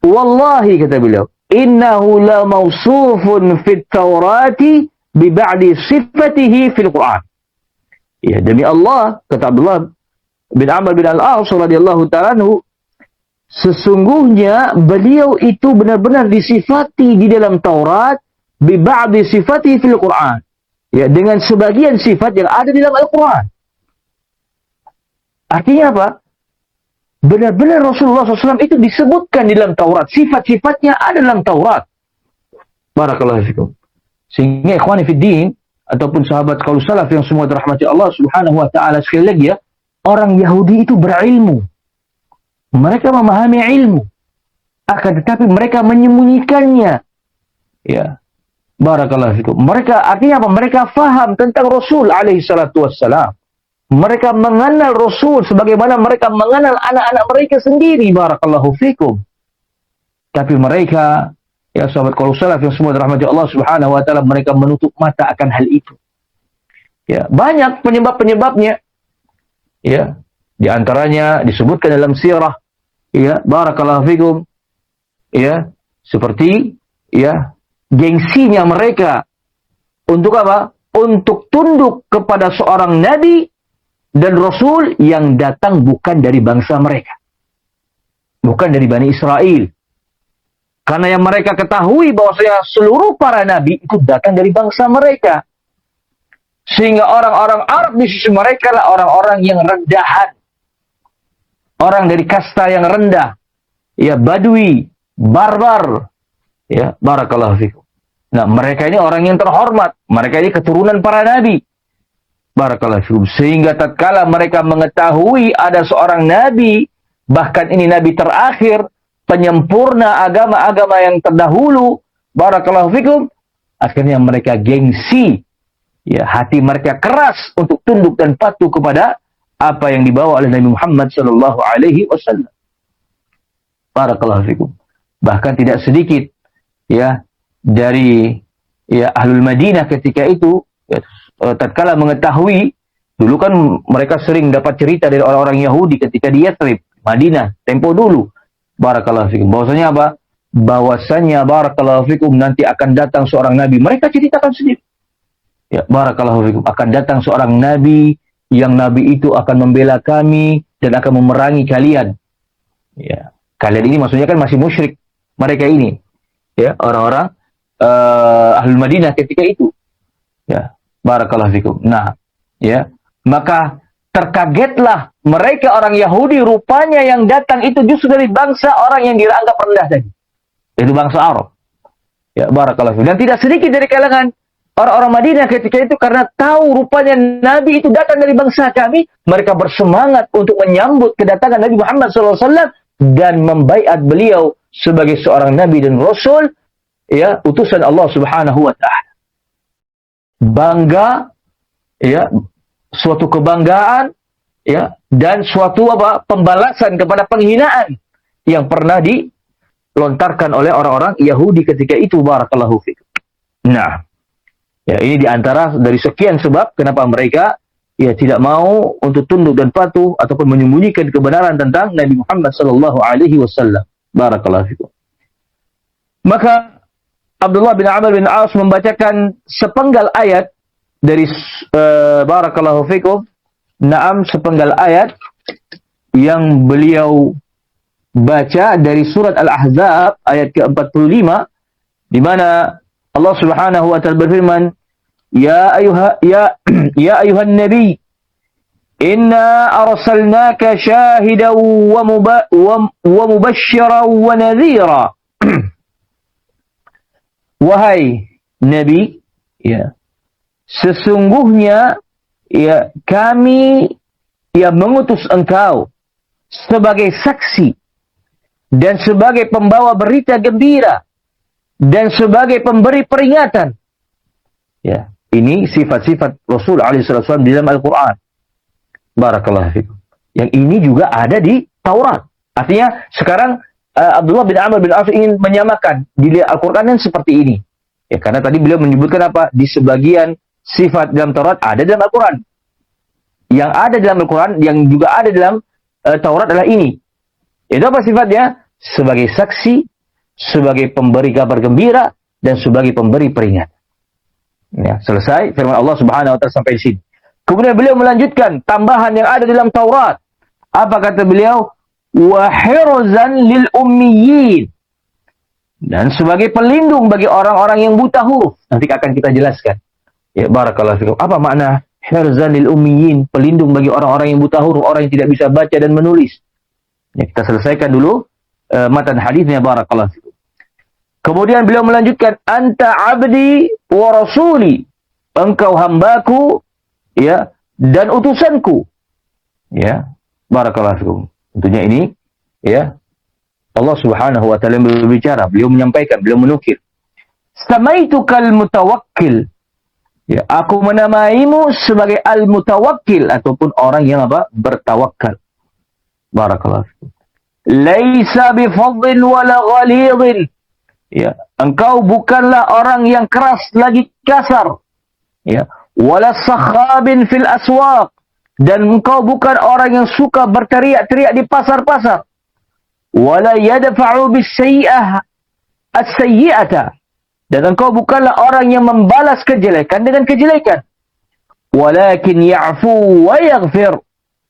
wallahi, kata beliau, innahu la mausufun fit Taurati bi ba'di sifatihi fil Quran. Ya, demi Allah, kata Abdullah bin Amr bin Al-As radhiyallahu ta'ala anhu, sesungguhnya beliau itu benar-benar disifati di dalam Taurat bi ba'di sifati fil Quran. Ya, dengan sebagian sifat yang ada di dalam Al-Quran. Artinya apa? Benar-benar Rasulullah SAW itu disebutkan di dalam Taurat. Sifat-sifatnya ada dalam Taurat. Barakallahu fikum. Sehingga ikhwani fiddin, ataupun sahabat qaulus salaf yang semua dirahmati Allah Subhanahu wa ta'ala, sekali lagi ya, orang Yahudi itu berilmu. Mereka memahami ilmu. Akan tetapi mereka menyembunyikannya. Ya. Barakallahu fikum. Mereka, artinya apa? Mereka faham tentang Rasul alaihi salatu wassalam. Mereka mengenal Rasul sebagaimana mereka mengenal anak-anak mereka sendiri. Barakallahu fikum. Tapi mereka, ya sahabat qaulus salaf yang semua dirahmati Allah Subhanahu wa ta'ala, mereka menutup mata akan hal itu. Ya, banyak penyebab-penyebabnya. Ya, di antaranya disebutkan dalam sirah, ya, barakallahu fikum, ya, seperti ya gengsinya mereka untuk apa? untuk tunduk kepada seorang nabi dan rasul yang datang bukan dari bangsa mereka. Bukan dari Bani Israel. Karena yang mereka ketahui bahwasanya seluruh para nabi itu datang dari bangsa mereka. Sehingga orang-orang Arab di sisi mereka adalah orang-orang yang rendahan. Orang dari kasta yang rendah. Ya, badui, barbar. Ya, barakallahu fikum. Nah, mereka ini orang yang terhormat. Mereka ini keturunan para nabi. Barakallahu fikum. Sehingga tatkala mereka mengetahui ada seorang nabi, bahkan ini nabi terakhir, penyempurna agama-agama yang terdahulu, barakallahu fikum, akhirnya mereka gengsi. Ya, hati mereka keras untuk tunduk dan patuh kepada apa yang dibawa oleh Nabi Muhammad sallallahu alaihi wasallam. Barakallahu fikum. Bahkan tidak sedikit ya dari ya Ahlul Madinah ketika itu ya, tatkala mengetahui, dulu kan mereka sering dapat cerita dari orang-orang Yahudi ketika di Yathrib, Madinah, tempo dulu. Barakallahu fikum. Bahwasanya apa? Bahwasanya barakallahu fikum nanti akan datang seorang nabi. Mereka ceritakan sendiri. Ya, barakallahu fikum. Akan datang seorang nabi yang nabi itu akan membela kami dan akan memerangi kalian. Ya, kalian ini maksudnya kan masih musyrik. Mereka ini, ya, orang-orang Ahlul Madinah ketika itu. Ya, barakallahu fikum. Nah, ya, maka terkagetlah mereka orang Yahudi, rupanya yang datang itu justru dari bangsa orang yang dianggap rendah tadi. Itu bangsa Arab. Ya, barakallahu fikum. Dan tidak sedikit dari kalangan orang-orang Madinah ketika itu karena tahu rupanya Nabi itu datang dari bangsa kami, mereka bersemangat untuk menyambut kedatangan Nabi Muhammad SAW dan membaiat beliau sebagai seorang Nabi dan Rasul, ya, utusan Allah Subhanahu wa Ta'ala. Bangga, ya, suatu kebanggaan, ya, dan suatu apa? Pembalasan kepada penghinaan yang pernah dilontarkan oleh orang-orang Yahudi ketika itu, barakallahu fikum. Nah, ya, ini diantara dari sekian sebab kenapa mereka ya tidak mau untuk tunduk dan patuh ataupun menyembunyikan kebenaran tentang Nabi Muhammad sallallahu alaihi wasallam. Barakallahu fikum. Maka Abdullah bin Amr bin As membacakan sepenggal ayat dari barakallahu fikum, naam, sepenggal ayat yang beliau baca dari surat Al-Ahzab ayat ke-45 di mana Allah Subhanahu wa taala berfirman, ya ayuhan nabi, inna arsalnaka syahidan wa mubasysyiran wa nadhira. Wahai nabi, ya, sesungguhnya ya kami ya mengutus engkau sebagai saksi dan sebagai pembawa berita gembira dan sebagai pemberi peringatan. Ya, ini sifat-sifat Rasul alaihi wasallam di dalam Al-Qur'an. Barakallahu fikum. Yang ini juga ada di Taurat. Artinya sekarang Abdullah bin Amr bin As ingin menyamakan di Al-Qur'an yang seperti ini. Ya, karena tadi beliau menyebutkan apa? Di sebagian sifat dalam Taurat ada dalam Al-Quran. Yang ada dalam Al-Quran, yang juga ada dalam Taurat adalah ini. Itu apa sifatnya? Sebagai saksi, sebagai pemberi kabar gembira, dan sebagai pemberi peringatan. Ya, selesai firman Allah Subhanahu wa taala sampai di sini. Kemudian beliau melanjutkan tambahan yang ada dalam Taurat. Apa kata beliau? Wa hirzan lil ummiyin. Dan sebagai pelindung bagi orang-orang yang buta huruf. Nanti akan kita jelaskan. Ya, barakallahu fikum. Apa makna hirzan lil ummiyin? Pelindung bagi orang-orang yang buta huruf, orang yang tidak bisa baca dan menulis. Ya, kita selesaikan dulu matan hadisnya, barakallahu fikum. Kemudian beliau melanjutkan, anta abdi wa rasuli. Engkau hambaku, ya, dan utusanku. Ya, barakallahu fikum. Tentunya ini, ya, Allah Subhanahu wa taala berbicara, beliau menyampaikan, beliau menukir. Samaitukal mutawakkil. Ya, aku menamaimu sebagai al-mutawakkil ataupun orang yang apa? Bertawakal. Barakallahu fikum. Laisa bifadhin wala ghalidhin. Ya, engkau bukanlah orang yang keras lagi kasar. Ya, wala sakhabin fil aswaq. Dan engkau bukan orang yang suka berteriak-teriak di pasar-pasar. Wala yadfa'u bis-sayyi'ah as-sayyi'ata. Dan engkau bukanlah orang yang membalas kejelekan dengan kejelekan. Walakin ya'fu wa yaghfir.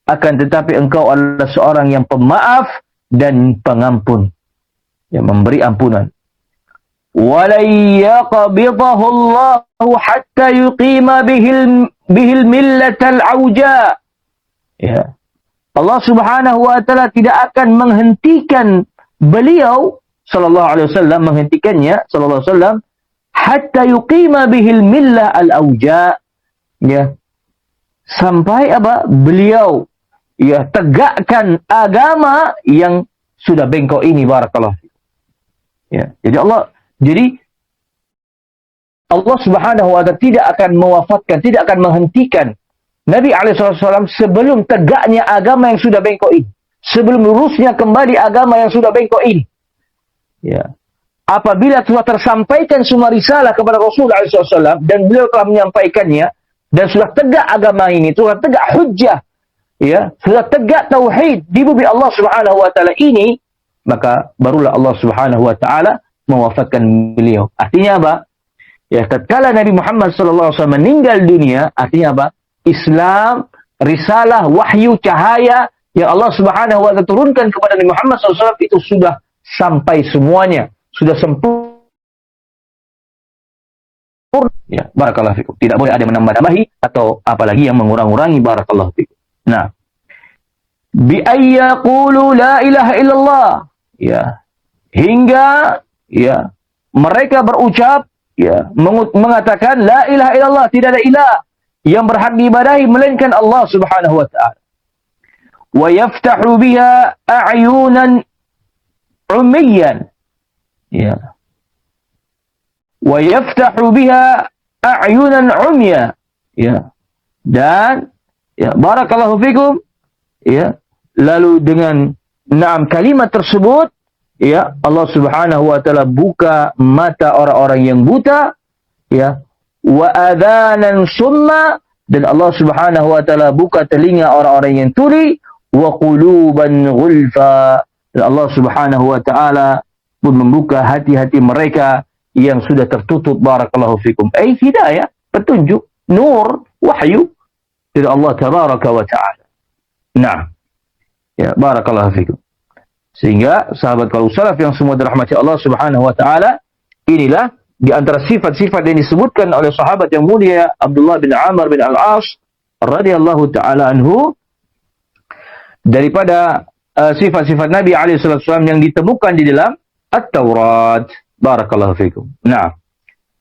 Akan tetapi engkau adalah seorang yang pemaaf dan pengampun, yang memberi ampunan. وَلَنْ يَقْبِضَهُ اللَّهُ حَتَّى يُقِيمَ بِهِ الْمِلَّةَ الْعَوْجَاءَ. Ya. Allah Subhanahu wa taala tidak akan menghentikan beliau sallallahu alaihi wasallam, menghentikannya sallallahu alaihi wasallam hatta yuqima bihil millah al-auja, ya, sampai apa? Beliau ya tegakkan agama yang sudah bengkok ini, barakallahu. Ya, jadi Allah Subhanahu wa taala tidak akan mewafatkan, tidak akan menghentikan Nabi SAW sebelum tegaknya agama yang sudah bengkok ini, sebelum lurusnya kembali agama yang sudah bengkok ini. Ya. Apabila telah tersampaikan semua risalah kepada Rasulullah SAW dan beliau telah menyampaikannya dan sudah tegak agama ini, sudah tegak hujjah, ya, sudah tegak tauhid di bumi Allah Subhanahu wa taala ini, maka barulah Allah Subhanahu wa taala mewafatkan beliau. Artinya apa? Ya, tatkala Nabi Muhammad SAW meninggal dunia, artinya apa? Islam, risalah, wahyu, cahaya yang Allah Subhanahu wa taala turunkan kepada Nabi Muhammad SAW itu sudah sampai semuanya, sudah sempurna. Ya, barakallahu fikum. Tidak boleh ada yang menambah-nambahi atau apalagi yang mengurang-urangi, barakallahu fikum. Nah, bi ayyaqulu la ilaha illallah. Ya. Hingga ya mereka berucap, ya, mengatakan la ilaha illallah, tidak ada ilah yang berhak diibadahi melainkan Allah Subhanahu wa taala. Wa yaftahu biha a'yunan ummiyan. Ya. Wa yaftahu biha a'yunan umya. Ya. Dan ya, barakallahu fikum, ya, lalu dengan kalimat tersebut, ya, Allah Subhanahu wa taala buka mata orang-orang yang buta, ya, wa adhanan summa, dan Allah Subhanahu wa taala buka telinga orang-orang yang tuli, wa quluban ghulfa, dan Allah Subhanahu wa taala pun membuka hati-hati mereka yang sudah tertutup, barakallahu fikum. Hidayah, petunjuk, nur, wahyu dari Allah tabaraka wa taala. Nah, ya, barakallahu fikum. Sehingga sahabat kaum salaf yang semua dirahmati Allah Subhanahu wa taala, inilah di antara sifat-sifat yang disebutkan oleh sahabat yang mulia Abdullah bin Amr bin Al-As radhiyallahu taala anhu, daripada sifat-sifat Nabi alaihi wasallam yang ditemukan di dalam At-Taurat. Barakallahu fikum. Nah,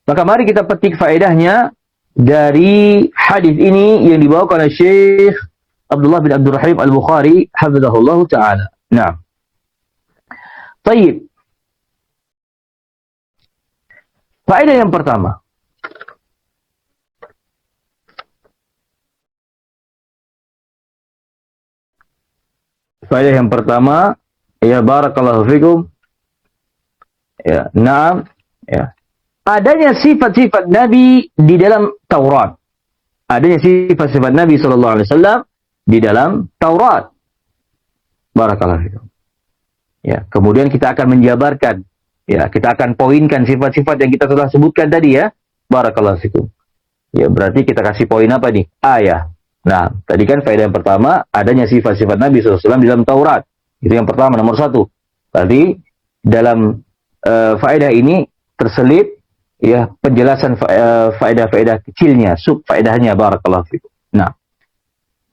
maka mari kita petik faedahnya dari hadis ini yang dibawakan oleh Syekh Abdullah bin Abdul Rahim Al-Bukhari hafizahullahu taala. Nah, baik. Faedah yang pertama. Faedah yang pertama, ya, barakallahu fikum. Ya, naam, ya. Adanya sifat-sifat Nabi di dalam Taurat. Adanya sifat-sifat Nabi sallallahu alaihi wasallam di dalam Taurat. Barakallahu fikum. Ya, kemudian kita akan menjabarkan, ya, kita akan poinkan sifat-sifat yang kita telah sebutkan tadi, ya. Barakallahu fikum. Ya, berarti kita kasih poin apa nih? Ayah. Nah, tadi kan faedah yang pertama, adanya sifat-sifat Nabi SAW di dalam Taurat. Itu yang pertama, nomor satu. Berarti dalam faedah ini terselip, ya, penjelasan faedah-faedah kecilnya, sub faedahnya, barakallahu fikum. Nah,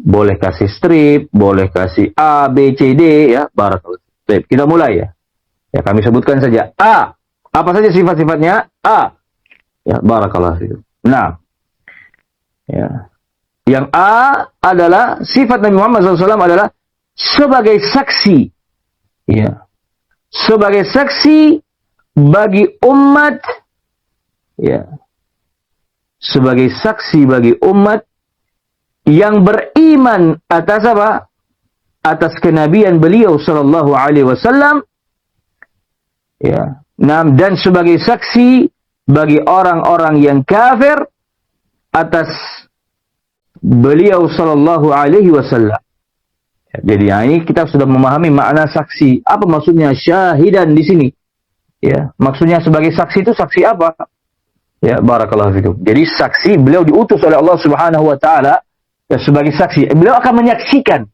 boleh kasih strip, boleh kasih A, B, C, D, ya, barakallahu. Baik, kita mulai, ya. Ya, kami sebutkan saja. A. Apa saja sifat-sifatnya? A. Ya, barakallahu fikum. Nah, ya. Yang A adalah sifat Nabi Muhammad SAW adalah sebagai saksi. Ya. Sebagai saksi bagi umat, ya. Sebagai saksi bagi umat yang beriman atas apa? Atas kenabian beliau sallallahu alaihi wasallam, ya. Dan sebagai saksi bagi orang-orang yang kafir atas beliau sallallahu alaihi wasallam. Jadi ini kita sudah memahami makna saksi. Apa maksudnya syahidan di sini? Ya, maksudnya sebagai saksi itu saksi apa? Ya, barakallahu fikum. Jadi saksi, beliau diutus oleh Allah Subhanahu wa taala ya, sebagai saksi. Beliau akan menyaksikan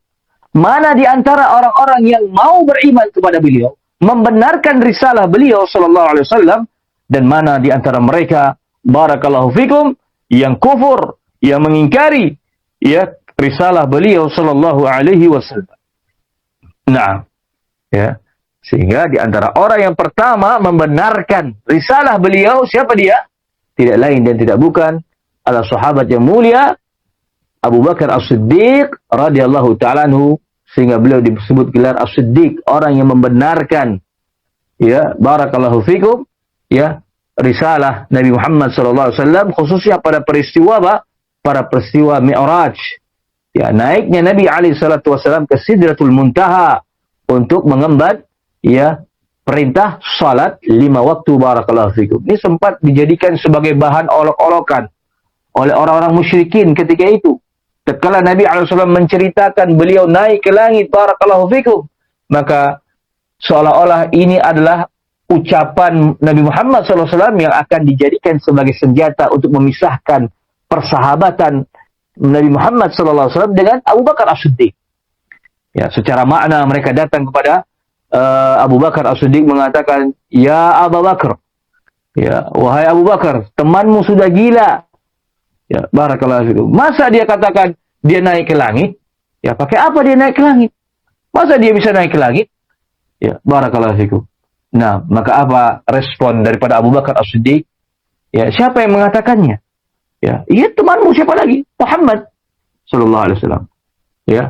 mana di antara orang-orang yang mau beriman kepada beliau, membenarkan risalah beliau sallallahu alaihi wasallam, dan mana di antara mereka barakallahu fikum yang kufur, yang mengingkari ya risalah beliau sallallahu alaihi wasallam. Nah, ya. Sehingga di antara orang yang pertama membenarkan risalah beliau, siapa dia? Tidak lain dan tidak bukan adalah sahabat yang mulia Abu Bakar As-Siddiq radhiyallahu ta'ala anhu, sehingga beliau disebut gelar As-Siddiq, orang yang membenarkan ya barakallahu fikum ya risalah Nabi Muhammad sallallahu alaihi wasallam, khususnya pada peristiwa apa? Pada peristiwa Mi'raj. Ya, naiknya Nabi alaihi salatu wasallam ke Sidratul Muntaha untuk mengemban ya perintah salat 5 waktu barakallahu fikum. Ini sempat dijadikan sebagai bahan olok-olokan oleh orang-orang musyrikin ketika itu. Tatkala Nabi SAW menceritakan beliau naik ke langit barakallahu fikum, maka seolah-olah ini adalah ucapan Nabi Muhammad SAW yang akan dijadikan sebagai senjata untuk memisahkan persahabatan Nabi Muhammad SAW dengan Abu Bakar As-Siddiq. Ya, secara makna mereka datang kepada Abu Bakar As-Siddiq mengatakan, "Ya Abu Bakar, ya wahai Abu Bakar, temanmu sudah gila." Ya, barakallahu fikum. Masa dia katakan dia naik ke langit? Ya, pakai apa dia naik ke langit? Masa dia bisa naik ke langit? Ya, barakallahu fikum. Nah, maka apa respon daripada Abu Bakar As-Siddiq? Ya, siapa yang mengatakannya? Ya, iya temanmu, siapa lagi? Muhammad sallallahu alaihi wasallam. Ya.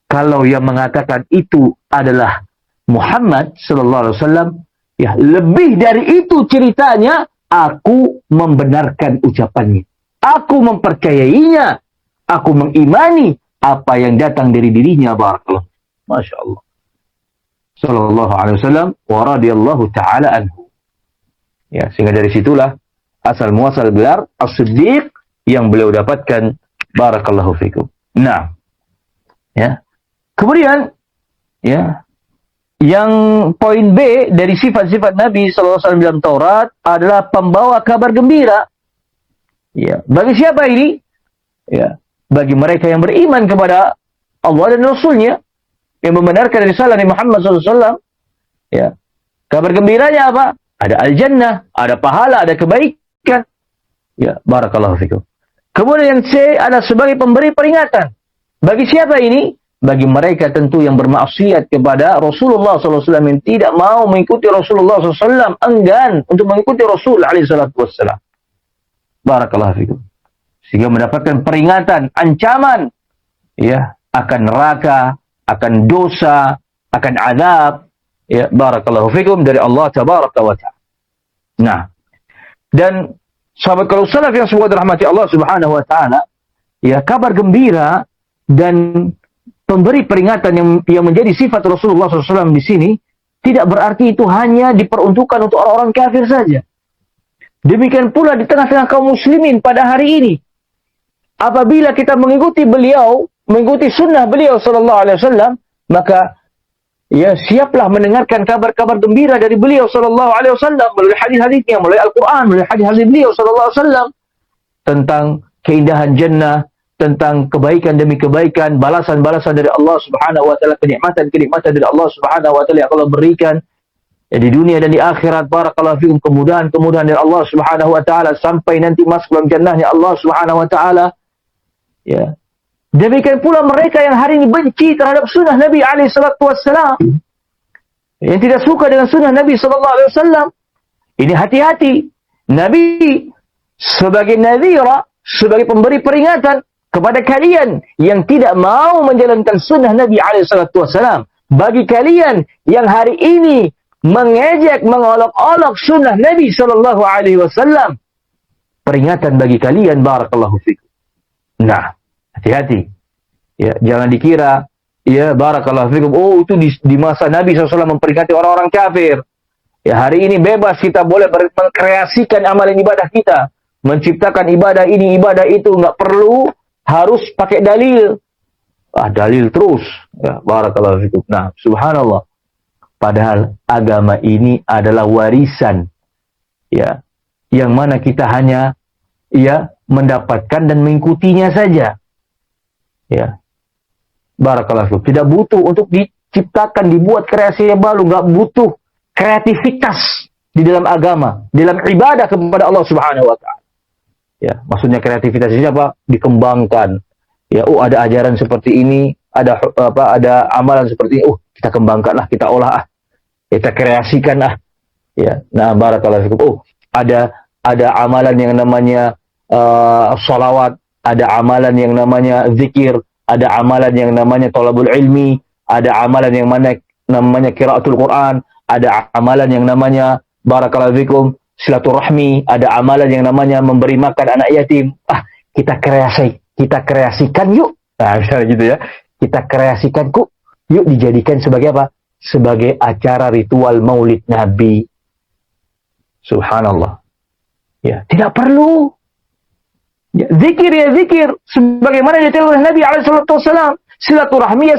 Kalau yang mengatakan itu adalah Muhammad sallallahu alaihi wasallam, ya lebih dari itu ceritanya, aku membenarkan ucapannya. Aku mempercayainya. Aku mengimani apa yang datang dari dirinya barakallahu. Masya Allah. Sallallahu alaihi wasallam wa radhiyallahu ta'ala anhu. Ya, sehingga dari situlah asal muasal gelar As-Siddiq yang beliau dapatkan barakallahu fikum. Nah, ya. Kemudian ya, yang poin B dari sifat-sifat Nabi SAW dalam Taurat adalah pembawa kabar gembira. Ya, bagi siapa ini? Ya, bagi mereka yang beriman kepada Allah dan Rasulnya, yang membenarkan risalah Nabi Muhammad SAW. Ya, kabar gembiranya apa? Ada al-jannah, ada pahala, ada kebaikan. Ya, barakallahu fikum. Kemudian C ada sebagai pemberi peringatan. Bagi siapa ini? Bagi mereka tentu yang bermaksiat kepada Rasulullah SAW, yang tidak mau mengikuti Rasulullah SAW, enggan untuk mengikuti Rasul SAW. Barakallahu fikum. Sehingga mendapatkan peringatan, ancaman, ya, akan neraka, akan dosa, akan azab, ya, barakallahu fikum, dari Allah tabaraka wa ta'ala. Nah, dan sahabat kalau salaf yang semoga dirahmati Allah Subhanahu wa taala, ya, kabar gembira dan pemberi peringatan yang menjadi sifat Rasulullah SAW di sini tidak berarti itu hanya diperuntukkan untuk orang-orang kafir saja. Demikian pula di tengah-tengah kaum muslimin pada hari ini. Apabila kita mengikuti beliau, mengikuti sunnah beliau sallallahu alaihi wasallam, maka ya siaplah mendengarkan kabar-kabar gembira dari beliau sallallahu alaihi wasallam melalui hadis-hadisnya, melalui Al-Qur'an, melalui hadis-hadis beliau sallallahu alaihi wasallam tentang keindahan jannah, tentang kebaikan demi kebaikan, balasan-balasan dari Allah Subhanahu wa taala, kenikmatan-kenikmatan dari Allah Subhanahu wa taala yang Allah berikan ya, di dunia dan di akhirat. Barakallahu fikum, kemudahan-kemudahan dari Allah Subhanahu wa taala sampai nanti masuk dalam jannahnya Allah Subhanahu wa taala. Ya. Demikian pula mereka yang hari ini benci terhadap sunnah Nabi alaihi salatu wassalam, yang tidak suka dengan sunnah Nabi sallallahu alaihi wasallam. Ini hati-hati. Nabi sebagai nadhira, sebagai pemberi peringatan kepada kalian yang tidak mau menjalankan sunnah Nabi SAW. Bagi kalian yang hari ini mengejek, mengolok-olok sunnah Nabi SAW, peringatan bagi kalian barakallahu fikum. Nah, hati-hati. Ya, jangan dikira ya barakallahu fikum, oh itu di masa Nabi SAW memperingati orang-orang kafir. Ya, hari ini bebas kita boleh mengkreasikan amalan ibadah kita, menciptakan ibadah ini, ibadah itu, nggak perlu harus pakai dalil. Dalil terus. Ya, barakallahu fikum. Nah, subhanallah. Padahal agama ini adalah warisan. Ya, yang mana kita hanya mendapatkan dan mengikutinya saja. Ya. Barakallahu fikum. Tidak butuh untuk diciptakan, dibuat kreasi yang baru, nggak butuh kreativitas di dalam agama, di dalam ibadah kepada Allah Subhanahu wa taala. Ya, maksudnya kreativitas ini apa? Dikembangkan. Ya, ada ajaran seperti ini, ada amalan seperti ini. Kita kembangkanlah, kita olah, kita kreasikanlah. Ya. Nah, barakallahu fikum. Ada amalan yang namanya sholawat, ada amalan yang namanya zikir, ada amalan yang namanya thalabul ilmi, ada amalan yang namanya qiraatul Quran, ada amalan yang namanya barakallahu fikum silaturahmi, ada amalan yang namanya memberi makan anak yatim. Kita kreasikan yuk. Nah, misalnya gitu ya. Kita kreasikan yuk dijadikan sebagai apa? Sebagai acara ritual Maulid Nabi. Subhanallah. Ya, tidak perlu. Ya, zikir sebagaimana ditegur oleh Nabi SAW. Silaturahmi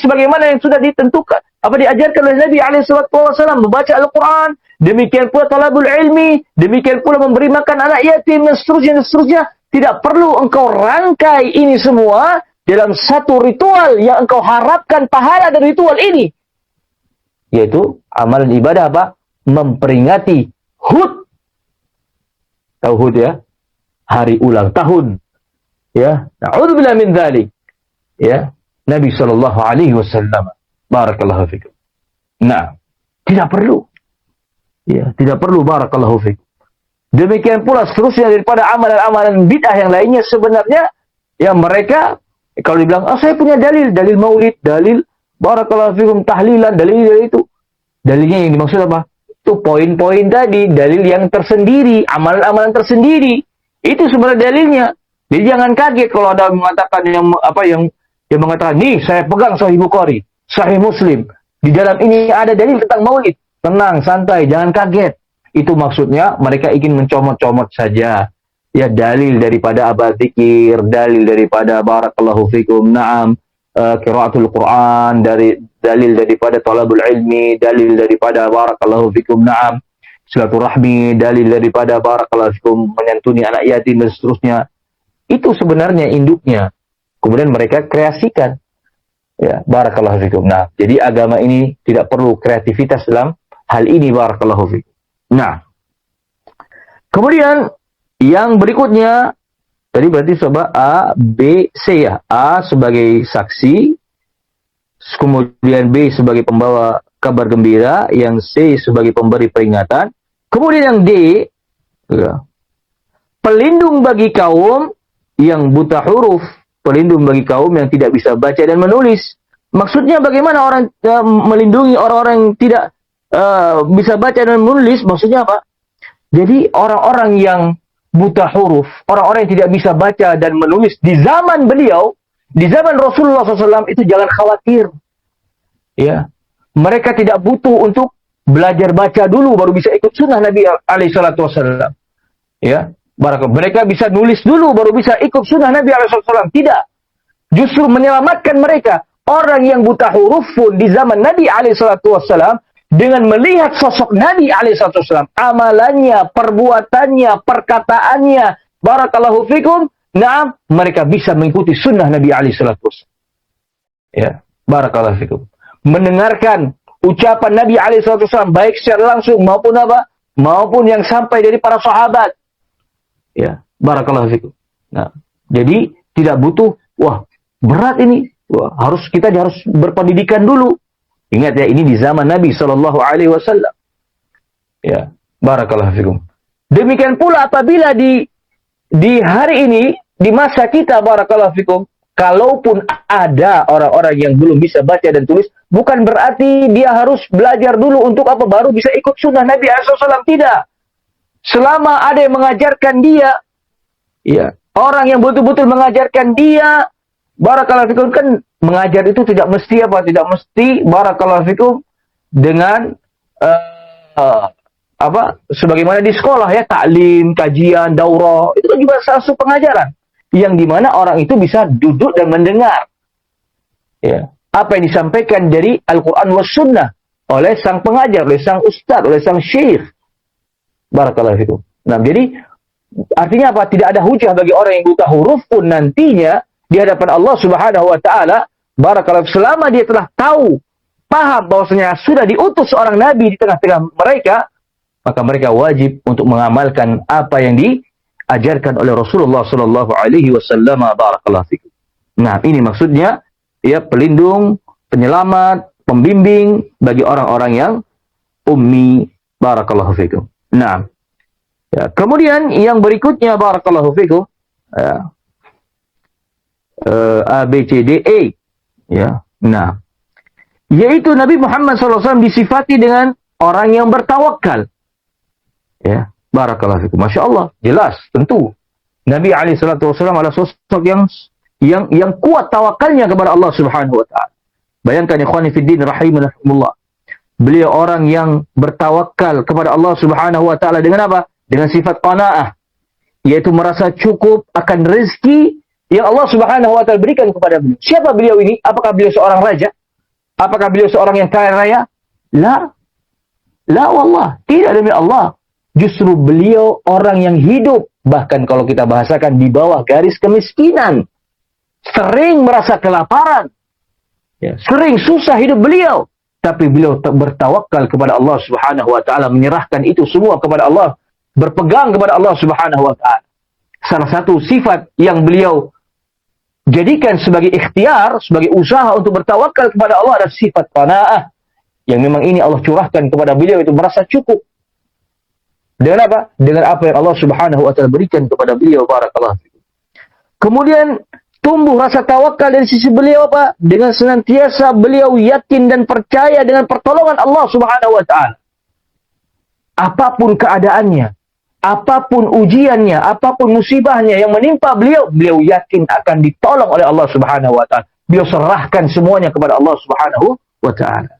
sebagaimana yang sudah ditentukan, diajarkan oleh Nabi SAW, membaca Al-Quran, demikian pula talabul ilmi, demikian pula memberi makan anak yatim, dan seterusnya. Tidak perlu engkau rangkai ini semua dalam satu ritual yang engkau harapkan pahala dari ritual ini, yaitu amalan ibadah memperingati HUT. Tahu HUT ya? Hari ulang tahun. Ya, na'udzubillah min dzalik. Ya, Nabi sallallahu alaihi wasallam. Barakallahu fikum. Nah, tidak perlu. Ya, tidak perlu barakallahu fikum. Demikian pula seterusnya daripada amalan-amalan bid'ah yang lainnya, sebenarnya yang mereka kalau dibilang, saya punya dalil maulid, dalil barakallahu fikum tahlilan, dalil itu. Dalilnya yang dimaksud apa? Itu poin-poin tadi, dalil yang tersendiri, amalan-amalan tersendiri. Itu sebenarnya dalilnya. Jadi jangan kaget kalau ada mengatakan yang mengatakan, nih saya pegang Sahih Bukhari, Sahih Muslim. Di dalam ini ada dalil tentang maulid. Tenang, santai, jangan kaget. Itu maksudnya mereka ingin mencomot-comot saja. Ya, dalil daripada zikir, dalil daripada barakallahu fikum, na'am, qiraatul Quran, dalil daripada talabul ilmi, dalil daripada barakallahu fikum, na'am, silaturahmi, dalil daripada barakallahu fikum menyantuni anak yatim dan seterusnya. Itu sebenarnya induknya. Kemudian mereka kreasikan. Ya, barakallahu fikum. Nah, jadi agama ini tidak perlu kreativitas dalam hal ini, barakallahu fikum. Nah, kemudian yang berikutnya tadi berarti coba A, B, C ya. A sebagai saksi, kemudian B sebagai pembawa kabar gembira, yang C sebagai pemberi peringatan. Kemudian yang D, ya, pelindung bagi kaum yang buta huruf, pelindung bagi kaum yang tidak bisa baca dan menulis. Maksudnya bagaimana orang melindungi orang-orang yang tidak bisa baca dan menulis? Maksudnya apa? Jadi orang-orang yang buta huruf, orang-orang yang tidak bisa baca dan menulis di zaman beliau, di zaman Rasulullah SAW, itu jangan khawatir. Ya, mereka tidak butuh untuk belajar baca dulu baru bisa ikut sunnah Nabi SAW. Ya, mereka bisa nulis dulu baru bisa ikut sunnah Nabi SAW. Tidak, justru menyelamatkan mereka. Orang yang buta huruf pun di zaman Nabi SAW, dengan melihat sosok Nabi SAW, amalannya, perbuatannya, perkataannya, barakallahu fikum, nah, mereka bisa mengikuti sunnah Nabi SAW. Ya, barakallahu fikum. Mendengarkan ucapan Nabi SAW, baik secara langsung maupun maupun yang sampai dari para sahabat. Ya, barakallahu fikum. Nah, jadi tidak butuh, berat ini. Kita harus berpendidikan dulu. Ingat ya, ini di zaman Nabi SAW. Ya, barakallahu fikum. Demikian pula apabila di hari ini, di masa kita, barakallahu fikum, kalaupun ada orang-orang yang belum bisa baca dan tulis, bukan berarti dia harus belajar dulu untuk baru bisa ikut sunnah Nabi SAW. Tidak. Selama ada yang mengajarkan dia, ya, orang yang betul-betul mengajarkan dia, barakallahu fikum, kan mengajar itu tidak mesti tidak mesti barakallahu fikum dengan sebagaimana di sekolah ya, taklim, kajian, daurah, itu kan juga salah satu pengajaran yang dimana orang itu bisa duduk dan mendengar ya apa yang disampaikan dari Al-Quran was sunnah oleh sang pengajar, oleh sang ustaz, oleh sang syekh, barakallahu fikum. Nah, jadi artinya apa? Tidak ada hujah bagi orang yang buta huruf pun nantinya di hadapan Allah Subhanahu wa taala, barakallahu, selama dia telah tahu, paham bahwasanya sudah diutus seorang nabi di tengah-tengah mereka, maka mereka wajib untuk mengamalkan apa yang diajarkan oleh Rasulullah sallallahu alaihi wasallam, barakallahu fikum. Nah, ini maksudnya ya, pelindung, penyelamat, pembimbing bagi orang-orang yang ummi, barakallahu fikum. Nah, ya, kemudian yang berikutnya, barakallahu fikum, ya, A, B, C, D, E, ya. Nah, yaitu Nabi Muhammad SAW disifati dengan orang yang bertawakal. Ya, barakallahu fikum. Masya Allah, jelas, tentu. Nabi SAW adalah sosok yang kuat tawakalnya kepada Allah Subhanahu wa taala. Bayangkan ikhwani fiddin rahimakumullah. Beliau orang yang bertawakal kepada Allah Subhanahu wa taala dengan apa? Dengan sifat qanaah, yaitu merasa cukup akan rezeki yang Allah Subhanahu wa taala berikan kepada beliau. Siapa beliau ini? Apakah beliau seorang raja? Apakah beliau seorang yang kaya raya? La. La wallah, tidak, demi Allah. Justru beliau orang yang hidup, bahkan kalau kita bahasakan, di bawah garis kemiskinan. Sering merasa kelaparan. Ya, sering susah hidup beliau. Tapi beliau bertawakal kepada Allah Subhanahu wa taala, menyerahkan itu semua kepada Allah, berpegang kepada Allah Subhanahu wa taala. Salah satu sifat yang beliau jadikan sebagai ikhtiar, sebagai usaha untuk bertawakal kepada Allah adalah sifat qanaah. Yang memang ini Allah curahkan kepada beliau, itu merasa cukup. Dengan apa? Dengan apa yang Allah Subhanahu wa taala berikan kepada beliau, barakallahu fikum. Kemudian tumbuh rasa tawakal dari sisi beliau apa? Dengan senantiasa beliau yakin dan percaya dengan pertolongan Allah Subhanahu wa taala. Apapun keadaannya, apapun ujiannya, apapun musibahnya yang menimpa beliau, beliau yakin akan ditolong oleh Allah Subhanahu wa taala. Beliau serahkan semuanya kepada Allah Subhanahu wa taala.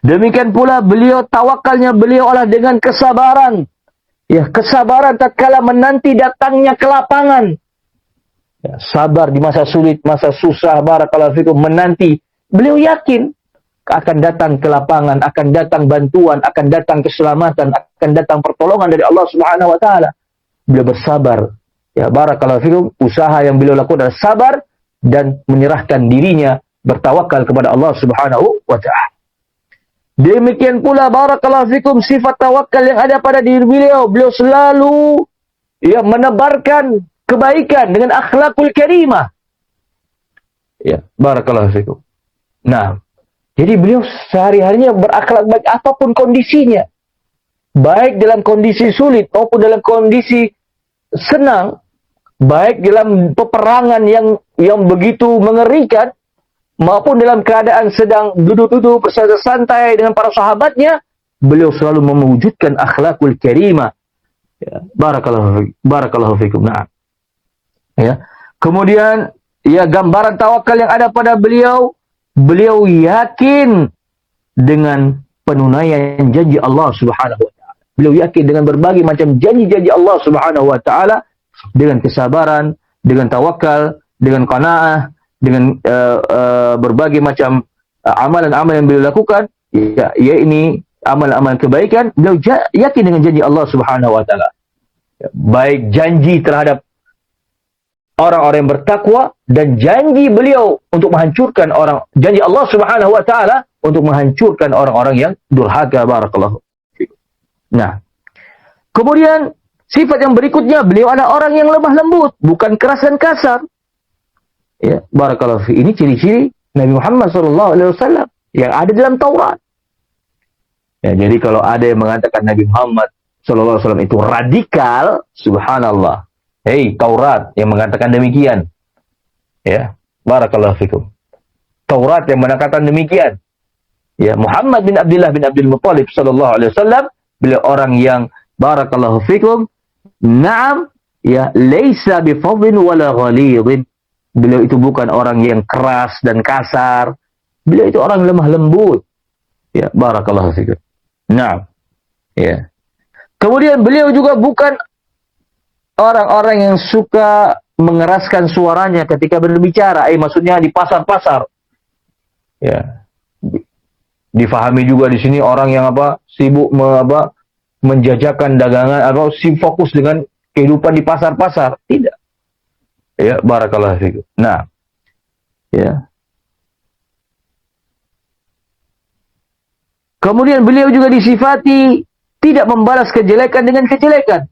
Demikian pula beliau tawakalnya beliau adalah dengan kesabaran. Ya, kesabaran tatkala menanti datangnya kelapangan. Ya, sabar di masa sulit, masa susah, barakallahu fikum, menanti. Beliau yakin akan datang kelapangan, akan datang bantuan, akan datang keselamatan, akan datang pertolongan dari Allah Subhanahu wa taala. Beliau bersabar. Ya, barakallahu fikum, usaha yang beliau lakukan adalah sabar dan menyerahkan dirinya, bertawakal kepada Allah Subhanahu wa taala. Demikian pula, barakallahu fikum, sifat tawakal yang ada pada diri beliau. Beliau selalu ya menebarkan kebaikan dengan akhlakul karimah. Ya, barakallahu fikum. Nah, jadi beliau sehari-harinya berakhlak baik apapun kondisinya. Baik dalam kondisi sulit maupun dalam kondisi senang, baik dalam peperangan yang begitu mengerikan, maupun dalam keadaan sedang duduk-duduk bersantai-santai dengan para sahabatnya, beliau selalu mewujudkan akhlakul karimah. Ya, barakallahu fikum. Nah, ya. Kemudian ya, gambaran tawakal yang ada pada beliau, beliau yakin dengan penunaian janji Allah Subhanahu wa taala. Beliau yakin dengan berbagai macam janji-janji Allah Subhanahu wa taala, dengan kesabaran, dengan tawakal, dengan qanaah, dengan berbagai macam amalan-amalan yang beliau lakukan, ya ini amalan-amalan kebaikan, beliau yakin dengan janji Allah Subhanahu wa taala. Baik janji terhadap orang-orang yang bertakwa dan janji beliau untuk menghancurkan janji Allah Subhanahu wa taala untuk menghancurkan orang-orang yang durhaka, barakallahu fikum. Nah, kemudian sifat yang berikutnya, beliau adalah orang yang lemah lembut, bukan keras dan kasar. Ya, barakallahu fi. Ini ciri-ciri Nabi Muhammad SAW yang ada dalam Taurat. Ya, jadi kalau ada yang mengatakan Nabi Muhammad SAW itu radikal, subhanallah. Hei, Taurat yang mengatakan demikian. Ya, barakallahu fikum. Taurat yang mengatakan demikian. Ya, Muhammad bin Abdullah bin Abdul Muttalib sallallahu alaihi wasallam, beliau orang yang barakallahu fikum, na'am, ya, laisa bifadhin wala ghalidhin. Beliau itu bukan orang yang keras dan kasar. Beliau itu orang lemah lembut. Ya, barakallahu fikum. Nah, ya. Kemudian beliau juga bukan orang-orang yang suka mengeraskan suaranya ketika berbicara. Maksudnya di pasar-pasar. Ya. Difahami juga di sini orang yang sibuk menjajakan dagangan atau fokus dengan kehidupan di pasar-pasar. Tidak. Ya, barakallahu fikum. Nah, ya. Kemudian beliau juga disifati tidak membalas kejelekan dengan kejelekan.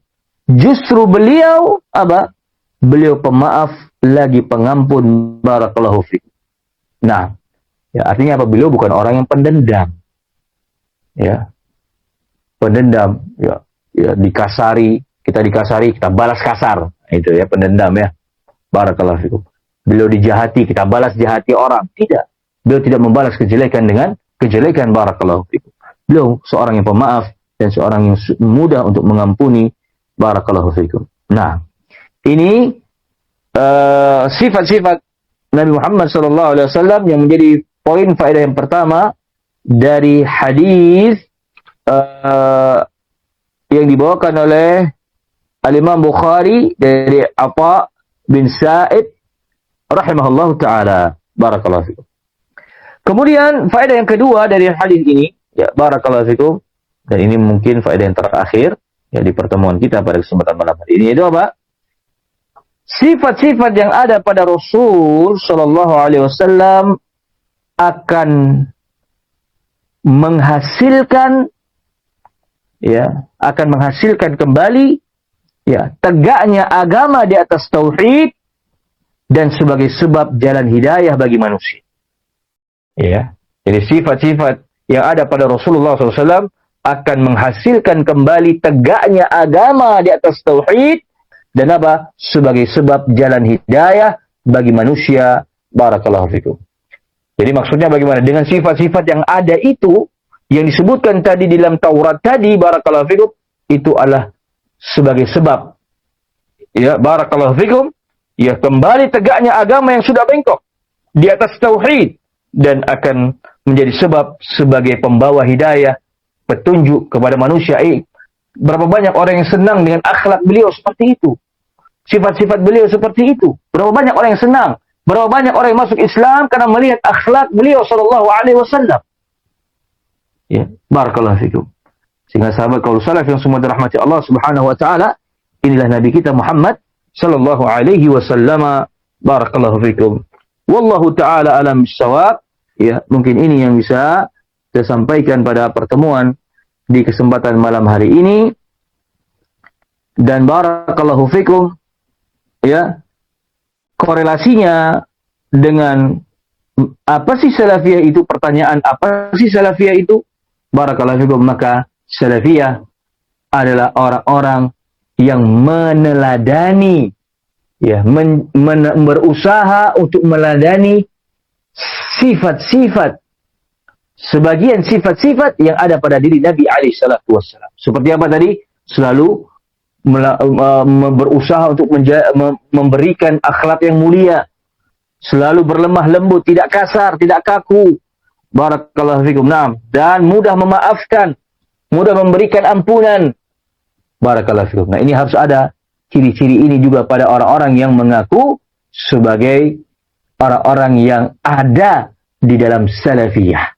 Justru beliau apa? Beliau pemaaf lagi pengampun, barakallahu fikum. Nah, ya artinya apa? Beliau bukan orang yang pendendam. Ya. Pendendam, ya dikasari, kita balas kasar. Itu ya pendendam ya. Barakallahu fikum. Beliau dijahati, kita balas jahati orang. Tidak. Beliau tidak membalas kejelekan dengan kejelekan, barakallahu fikum. Beliau seorang yang pemaaf dan seorang yang mudah untuk mengampuni, barakallahu fikum. Nah, ini sifat-sifat Nabi Muhammad SAW yang menjadi poin faedah yang pertama dari hadis yang dibawakan oleh Al-Imam Bukhari dari Atha bin Sa'id rahimahullahu ta'ala. Barakallahu fikum. Kemudian faedah yang kedua dari hadis ini, ya barakallahu fikum, dan ini mungkin faedah yang terakhir ya di pertemuan kita pada kesempatan malam hari ini, itu apa? Sifat-sifat yang ada pada Rasul sallallahu alaihi wasallam akan menghasilkan kembali ya tegaknya agama di atas tauhid dan sebagai sebab jalan hidayah bagi manusia. Ya, jadi sifat-sifat yang ada pada Rasulullah SAW akan menghasilkan kembali tegaknya agama di atas tauhid dan apa? Sebagai sebab jalan hidayah bagi manusia. Barakallahu fikum. Jadi maksudnya bagaimana? Dengan sifat-sifat yang ada itu, yang disebutkan tadi di dalam Taurat tadi, barakallahu fikum, itu adalah sebagai sebab. Ya, barakallahu fikum, ya kembali tegaknya agama yang sudah bengkok di atas tauhid dan akan menjadi sebab sebagai pembawa hidayah, petunjuk kepada manusia. Berapa banyak orang yang senang dengan akhlak beliau seperti itu. Sifat-sifat beliau seperti itu. Berapa banyak orang yang senang. Berapa banyak orang yang masuk Islam karena melihat akhlak beliau sallallahu alaihi wasallam. Ya, barakallahu fikum. Sehingga sahabat kaul salaf yang semua dirahmati Allah Subhanahu wa taala, inilah nabi kita Muhammad sallallahu alaihi wasallam. Barakallahu fikum. Wallahu taala alam bissawab. Ya, mungkin ini yang bisa saya sampaikan pada pertemuan di kesempatan malam hari ini. Dan barakallahu fikum, ya, korelasinya dengan apa sih salafiyah itu? Pertanyaan apa sih salafiyah itu? Barakallahu fikum, maka salafiyah adalah orang-orang yang meneladani, ya, berusaha untuk meneladani sifat-sifat, sebagian sifat-sifat yang ada pada diri Nabi alaihi salatu wassalam. Seperti apa tadi? Selalu berusaha untuk memberikan akhlak yang mulia, selalu berlemah lembut, tidak kasar, tidak kaku. Barakallahu fikum. Naam, dan mudah memaafkan, mudah memberikan ampunan. Barakallahu fikum. Nah, ini harus ada ciri-ciri ini juga pada orang-orang yang mengaku sebagai orang-orang yang ada di dalam salafiyah.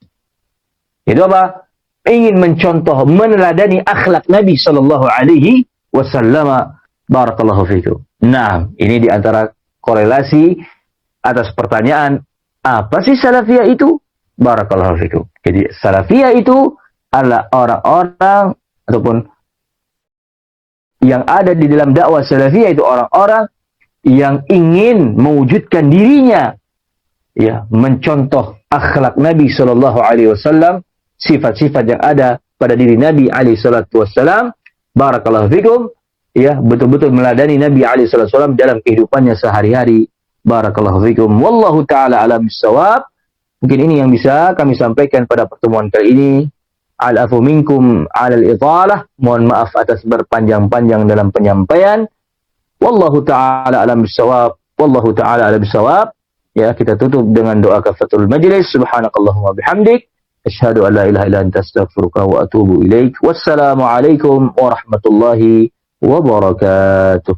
Itu apa? Ingin mencontoh, meneladani akhlak Nabi sallallahu alaihi wasallam. Barakallahu fikum. Nah, ini di antara korelasi atas pertanyaan, apa sih salafiyah itu? Barakallahu fikum. Jadi salafiyah itu adalah orang-orang ataupun yang ada di dalam dakwah salafiyah itu orang-orang yang ingin mewujudkan dirinya, ya, mencontoh akhlak Nabi sallallahu alaihi wasallam, sifat-sifat yang ada pada diri Nabi alaihi salatu wasallam. Barakallahu fikum, ya, betul-betul meladani Nabi alaihi salatu wasallam dalam kehidupannya sehari-hari. Barakallahu fikum. Wallahu taala alam bissawab. Mungkin ini yang bisa kami sampaikan pada pertemuan kali ini. Al-afu minkum 'alal italah. Mohon maaf atas berpanjang-panjang dalam penyampaian. Wallahu taala alam bissawab. Wallahu taala alam bissawab. Ya, kita tutup dengan doa kafatul majlis. Subhanakallahumma bihamdik, asyhadu an la ilaha illa anta astaghfiruka wa atubu ilaik. Wassalamu alaikum warahmatullahi wabarakatuh.